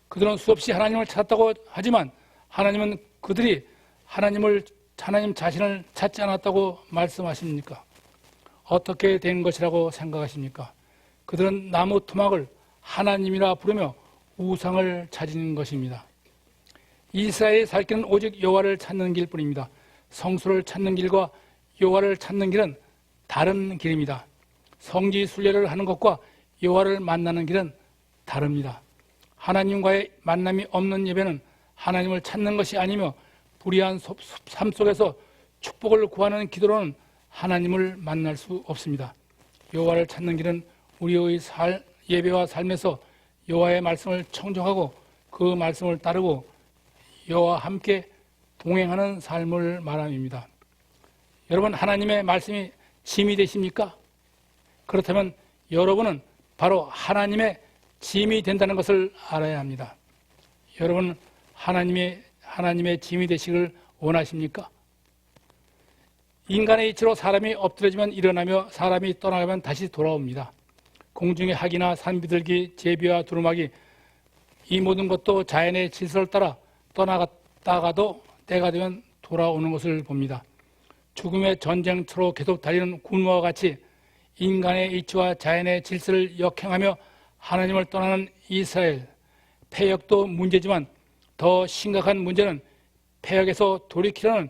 Speaker 1: 그들은 수없이 하나님을 찾았다고 하지만 하나님은 그들이 하나님 자신을 찾지 않았다고 말씀하십니까? 어떻게 된 것이라고 생각하십니까? 그들은 나무 토막을 하나님이라 부르며 우상을 찾은 것입니다. 이스라엘의 살 길은 오직 여호와를 찾는 길뿐입니다. 성소를 찾는 길과 여호와를 찾는 길은 다른 길입니다. 성지 순례를 하는 것과 여호와를 만나는 길은 다릅니다. 하나님과의 만남이 없는 예배는 하나님을 찾는 것이 아니며 불의한 삶 속에서 축복을 구하는 기도로는 하나님을 만날 수 없습니다. 여호와를 찾는 길은 우리의 예배와 삶에서 여호와의 말씀을 청정하고 그 말씀을 따르고 여호와와 함께 동행하는 삶을 말함입니다. 여러분, 하나님의 말씀이 짐이 되십니까? 그렇다면 여러분은 바로 하나님의 짐이 된다는 것을 알아야 합니다. 여러분, 하나님의 짐이 되시길 원하십니까? 인간의 이치로 사람이 엎드려지면 일어나며 사람이 떠나가면 다시 돌아옵니다. 공중의 학이나 산비둘기, 제비와 두루마기, 이 모든 것도 자연의 질서를 따라 떠나갔다가도 때가 되면 돌아오는 것을 봅니다. 죽음의 전쟁터로 계속 달리는 군무와 같이 인간의 이치와 자연의 질서를 역행하며 하나님을 떠나는 이스라엘, 패역도 문제지만 더 심각한 문제는 패역에서 돌이키려는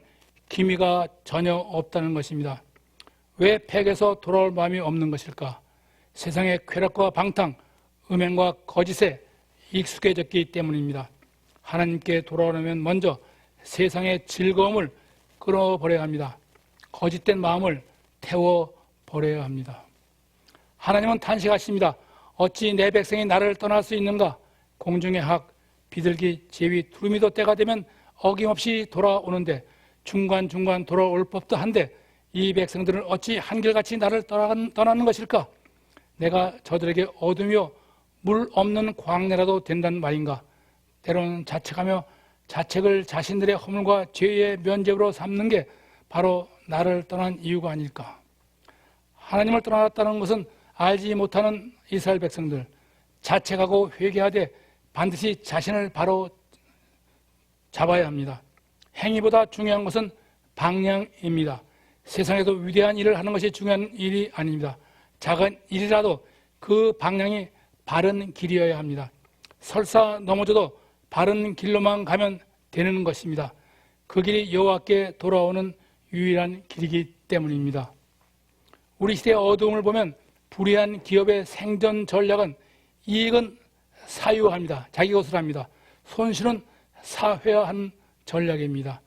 Speaker 1: 기미가 전혀 없다는 것입니다. 왜 패역에서 돌아올 마음이 없는 것일까? 세상의 쾌락과 방탕, 음행과 거짓에 익숙해졌기 때문입니다. 하나님께 돌아오려면 먼저 세상의 즐거움을 끌어버려야 합니다. 거짓된 마음을 태워버려야 합니다. 하나님은 탄식하십니다. 어찌 내 백성이 나를 떠날 수 있는가? 공중의 학, 비둘기, 제비, 두루미도 때가 되면 어김없이 돌아오는데 중간중간 돌아올 법도 한데 이 백성들은 어찌 한결같이 나를 떠나는 것일까? 내가 저들에게 어둠이요 물 없는 광야라도 된다는 말인가? 때로는 자책하며 자책을 자신들의 허물과 죄의 면죄부로 삼는 게 바로 나를 떠난 이유가 아닐까? 하나님을 떠났다는 것은 알지 못하는 이스라엘 백성들, 자책하고 회개하되 반드시 자신을 바로 잡아야 합니다. 행위보다 중요한 것은 방향입니다. 세상에서 위대한 일을 하는 것이 중요한 일이 아닙니다. 작은 일이라도 그 방향이 바른 길이어야 합니다. 설사 넘어져도 바른 길로만 가면 되는 것입니다. 그 길이 여호와께 돌아오는 유일한 길이기 때문입니다. 우리 시대의 어두움을 보면 불의한 기업의 생존 전략은 이익은 사유화합니다. 자기 것을 합니다. 손실은 사회화하는 전략입니다.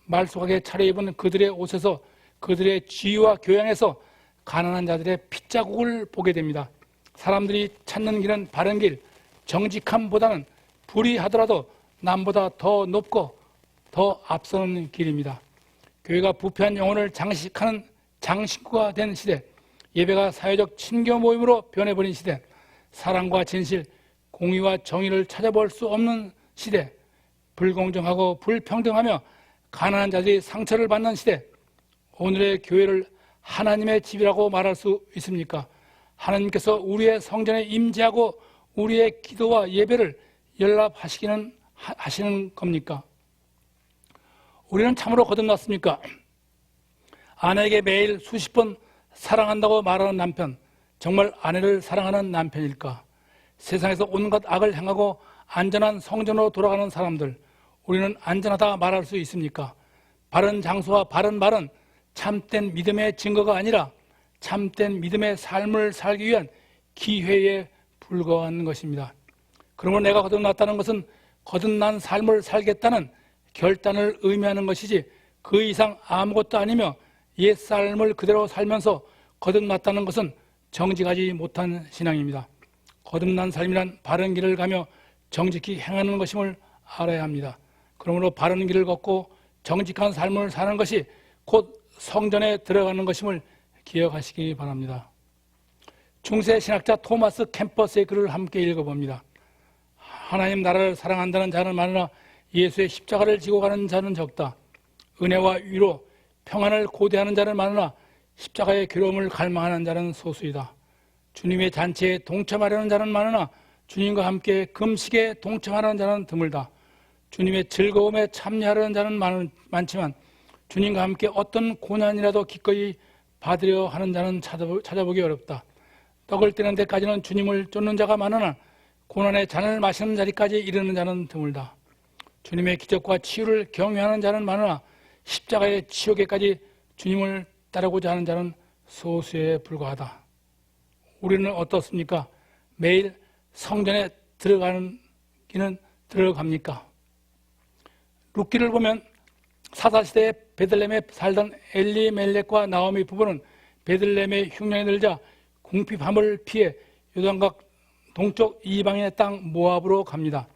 Speaker 1: 말쑥하게 차려입은 그들의 옷에서, 그들의 지위와 교양에서 가난한 자들의 핏자국을 보게 됩니다. 사람들이 찾는 길은 바른 길, 정직함보다는 불의하더라도 남보다 더 높고 더 앞서는 길입니다. 교회가 부패한 영혼을 장식하는 장식구가 된 시대, 예배가 사회적 친교 모임으로 변해버린 시대, 사랑과 진실, 공의와 정의를 찾아볼 수 없는 시대, 불공정하고 불평등하며 가난한 자들이 상처를 받는 시대, 오늘의 교회를 하나님의 집이라고 말할 수 있습니까? 하나님께서 우리의 성전에 임재하고 우리의 기도와 예배를 연락하시는 겁니까? 우리는 참으로 거듭났습니까? 아내에게 매일 수십 번 사랑한다고 말하는 남편, 정말 아내를 사랑하는 남편일까? 세상에서 온갖 악을 행하고 안전한 성전으로 돌아가는 사람들, 우리는 안전하다 말할 수 있습니까? 바른 장소와 바른 말은 참된 믿음의 증거가 아니라 참된 믿음의 삶을 살기 위한 기회에 불과한 것입니다. 그러므로 내가 거듭났다는 것은 거듭난 삶을 살겠다는 결단을 의미하는 것이지 그 이상 아무것도 아니며 옛 삶을 그대로 살면서 거듭났다는 것은 정직하지 못한 신앙입니다. 거듭난 삶이란 바른 길을 가며 정직히 행하는 것임을 알아야 합니다. 그러므로 바른 길을 걷고 정직한 삶을 사는 것이 곧 성전에 들어가는 것임을 기억하시기 바랍니다. 중세 신학자 토마스 캠퍼스의 글을 함께 읽어봅니다. 하나님 나라를 사랑한다는 자는 많으나 예수의 십자가를 지고 가는 자는 적다. 은혜와 위로, 평안을 고대하는 자는 많으나 십자가의 괴로움을 갈망하는 자는 소수이다. 주님의 잔치에 동참하려는 자는 많으나 주님과 함께 금식에 동참하려는 자는 드물다. 주님의 즐거움에 참여하려는 자는 많지만 주님과 함께 어떤 고난이라도 기꺼이 받으려 하는 자는 찾아보기 어렵다. 떡을 떼는 데까지는 주님을 쫓는 자가 많으나 고난의 잔을 마시는 자리까지 이르는 자는 드물다. 주님의 기적과 치유를 경외하는 자는 많으나 십자가의 지옥에까지 주님을 따르고자 하는 자는 소수에 불과하다. 우리는 어떻습니까? 매일 성전에 들어가는 길은 들어갑니까? 룻기를 보면 사사시대에 베들레헴에 살던 엘리멜렉과 나오미 부부는 베들레헴의 흉년이 들자 궁핍함을 피해 요단강 동쪽 이방인의 땅 모압으로 갑니다.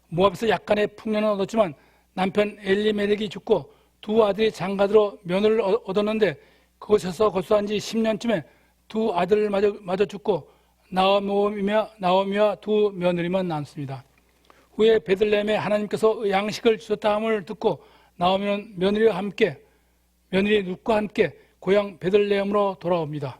Speaker 1: 모압에서 약간의 풍년은 얻었지만 남편 엘리멜렉이 죽고 두 아들이 장가들어 며느리를 얻었는데 그곳에서 거주한 지 10년쯤에 두 아들마저 죽고 나오미와 두 며느리만 남습니다. 후에 베들레헴에 하나님께서 양식을 주셨다 함을 듣고 나오미는 며느리 룻과 함께 고향 베들레헴으로 돌아옵니다.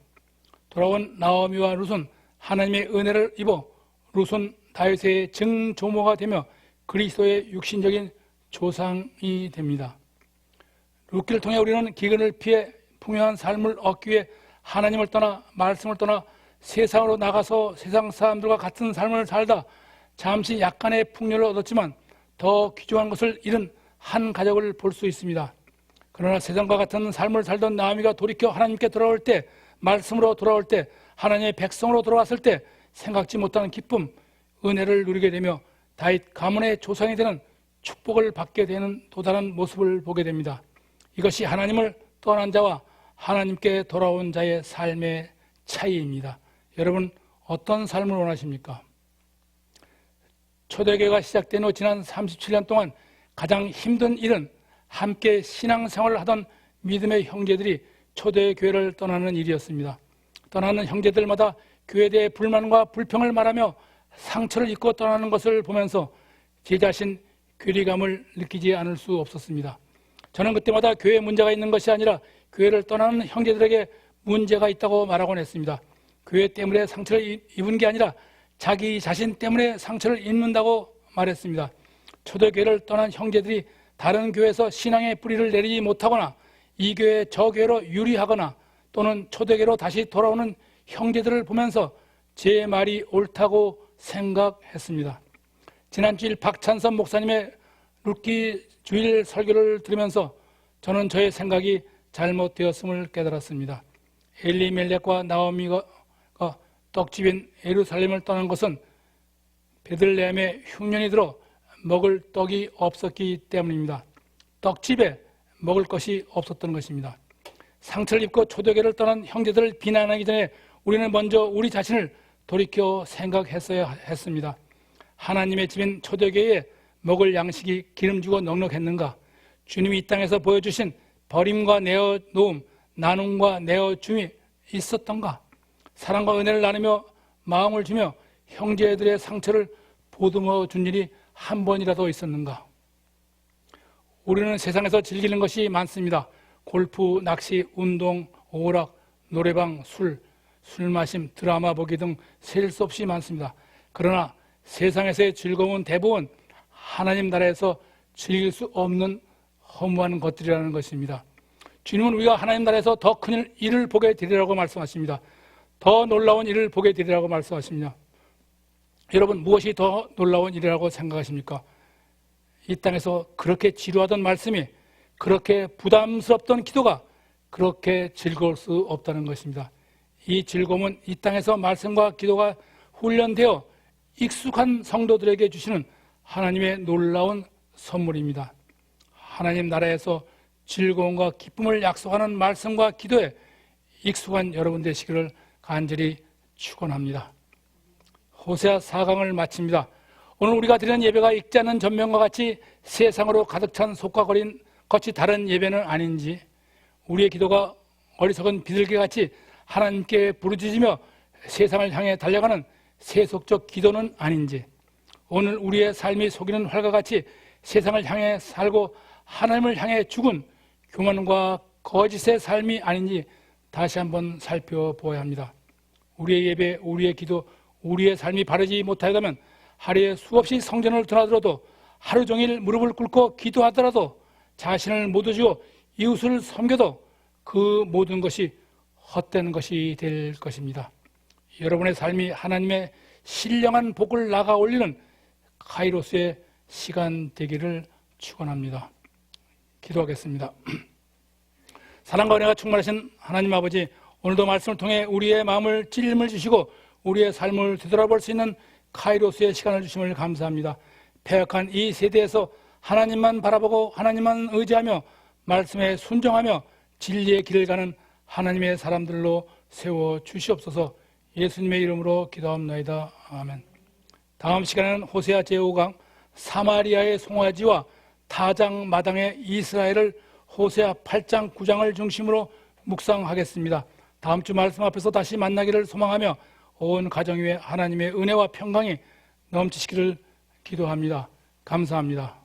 Speaker 1: 돌아온 나오미와 룻은 하나님의 은혜를 입어 룻은 다윗의 증조모가 되며 그리스도의 육신적인 조상이 됩니다. 룻기를 통해 우리는 기근을 피해 풍요한 삶을 얻기 위해 하나님을 떠나 말씀을 떠나 세상으로 나가서 세상 사람들과 같은 삶을 살다 잠시 약간의 풍요를 얻었지만 더 귀중한 것을 잃은 한 가족을 볼 수 있습니다. 그러나 세상과 같은 삶을 살던 나오미가 돌이켜 하나님께 돌아올 때, 말씀으로 돌아올 때, 하나님의 백성으로 돌아왔을 때 생각지 못한 기쁨, 은혜를 누리게 되며 다윗 가문의 조상이 되는 축복을 받게 되는 또 다른 모습을 보게 됩니다. 이것이 하나님을 떠난 자와 하나님께 돌아온 자의 삶의 차이입니다. 여러분 어떤 삶을 원하십니까? 초대교회가 시작된 후 지난 37년 동안 가장 힘든 일은 함께 신앙생활을 하던 믿음의 형제들이 초대교회를 떠나는 일이었습니다. 떠나는 형제들마다 교회에 대해 불만과 불평을 말하며 상처를 입고 떠나는 것을 보면서 제 자신 괴리감을 느끼지 않을 수 없었습니다. 저는 그때마다 교회에 문제가 있는 것이 아니라 교회를 떠나는 형제들에게 문제가 있다고 말하곤 했습니다. 교회 때문에 상처를 입은 게 아니라 자기 자신 때문에 상처를 입는다고 말했습니다. 초대교회를 떠난 형제들이 다른 교회에서 신앙의 뿌리를 내리지 못하거나 이 교회 저 교회로 유리하거나 또는 초대교회로 다시 돌아오는 형제들을 보면서 제 말이 옳다고 생각했습니다. 지난 주일 박찬선 목사님의 룻기 주일 설교를 들으면서 저는 저의 생각이 잘못되었음을 깨달았습니다. 엘리멜렉과 나오미가 떡집인 예루살렘을 떠난 것은 베들레헴에 흉년이 들어 먹을 떡이 없었기 때문입니다. 떡집에 먹을 것이 없었던 것입니다. 상처를 입고 초대교회를 떠난 형제들을 비난하기 전에 우리는 먼저 우리 자신을 돌이켜 생각했어야 했습니다. 하나님의 집인 초대교회에 먹을 양식이 기름지고 넉넉했는가? 주님이 이 땅에서 보여주신 버림과 내어놓음, 나눔과 내어줌이 있었던가? 사랑과 은혜를 나누며 마음을 주며 형제들의 상처를 보듬어 준 일이 한 번이라도 있었는가? 우리는 세상에서 즐기는 것이 많습니다. 골프, 낚시, 운동, 오락, 노래방, 술 마심, 드라마 보기 등 셀 수 없이 많습니다. 그러나 세상에서의 즐거움은 대부분 하나님 나라에서 즐길 수 없는 허무한 것들이라는 것입니다. 주님은 우리가 하나님 나라에서 더 큰 일을 보게 되리라고 말씀하십니다. 더 놀라운 일을 보게 되리라고 말씀하십니다. 여러분, 무엇이 더 놀라운 일이라고 생각하십니까? 이 땅에서 그렇게 지루하던 말씀이, 그렇게 부담스럽던 기도가 그렇게 즐거울 수 없다는 것입니다. 이 즐거움은 이 땅에서 말씀과 기도가 훈련되어 익숙한 성도들에게 주시는 하나님의 놀라운 선물입니다. 하나님 나라에서 즐거움과 기쁨을 약속하는 말씀과 기도에 익숙한 여러분 되시기를 간절히 축원합니다. 호세아 4강을 마칩니다. 오늘 우리가 드리는 예배가 읽지 않는 전면과 같이 세상으로 가득 찬 속과 거치 다른 예배는 아닌지, 우리의 기도가 어리석은 비둘기같이 하나님께 부르짖으며 세상을 향해 달려가는 세속적 기도는 아닌지, 오늘 우리의 삶이 속이는 활과 같이 세상을 향해 살고 하나님을 향해 죽은 교만과 거짓의 삶이 아닌지 다시 한번 살펴보아야 합니다. 우리의 예배, 우리의 기도, 우리의 삶이 바르지 못하다면 하루에 수없이 성전을 드나들어도, 하루 종일 무릎을 꿇고 기도하더라도, 자신을 못 오시고 이웃을 섬겨도 그 모든 것이 헛된 것이 될 것입니다. 여러분의 삶이 하나님의 신령한 복을 나가 올리는 카이로스의 시간 되기를 축원합니다. 기도하겠습니다. 사랑과 은혜가 충만하신 하나님 아버지, 오늘도 말씀을 통해 우리의 마음을 찔림을 주시고 우리의 삶을 되돌아볼 수 있는 카이로스의 시간을 주심을 감사합니다. 패역한 이 세대에서 하나님만 바라보고 하나님만 의지하며 말씀에 순종하며 진리의 길을 가는 하나님의 사람들로 세워 주시옵소서. 예수님의 이름으로 기도합나이다. 아멘. 다음 시간에는 호세아 제5강 사마리아의 송아지와 타장 마당의 이스라엘을 호세아 8장 9장을 중심으로 묵상하겠습니다. 다음 주 말씀 앞에서 다시 만나기를 소망하며 온 가정 위에 하나님의 은혜와 평강이 넘치시기를 기도합니다. 감사합니다.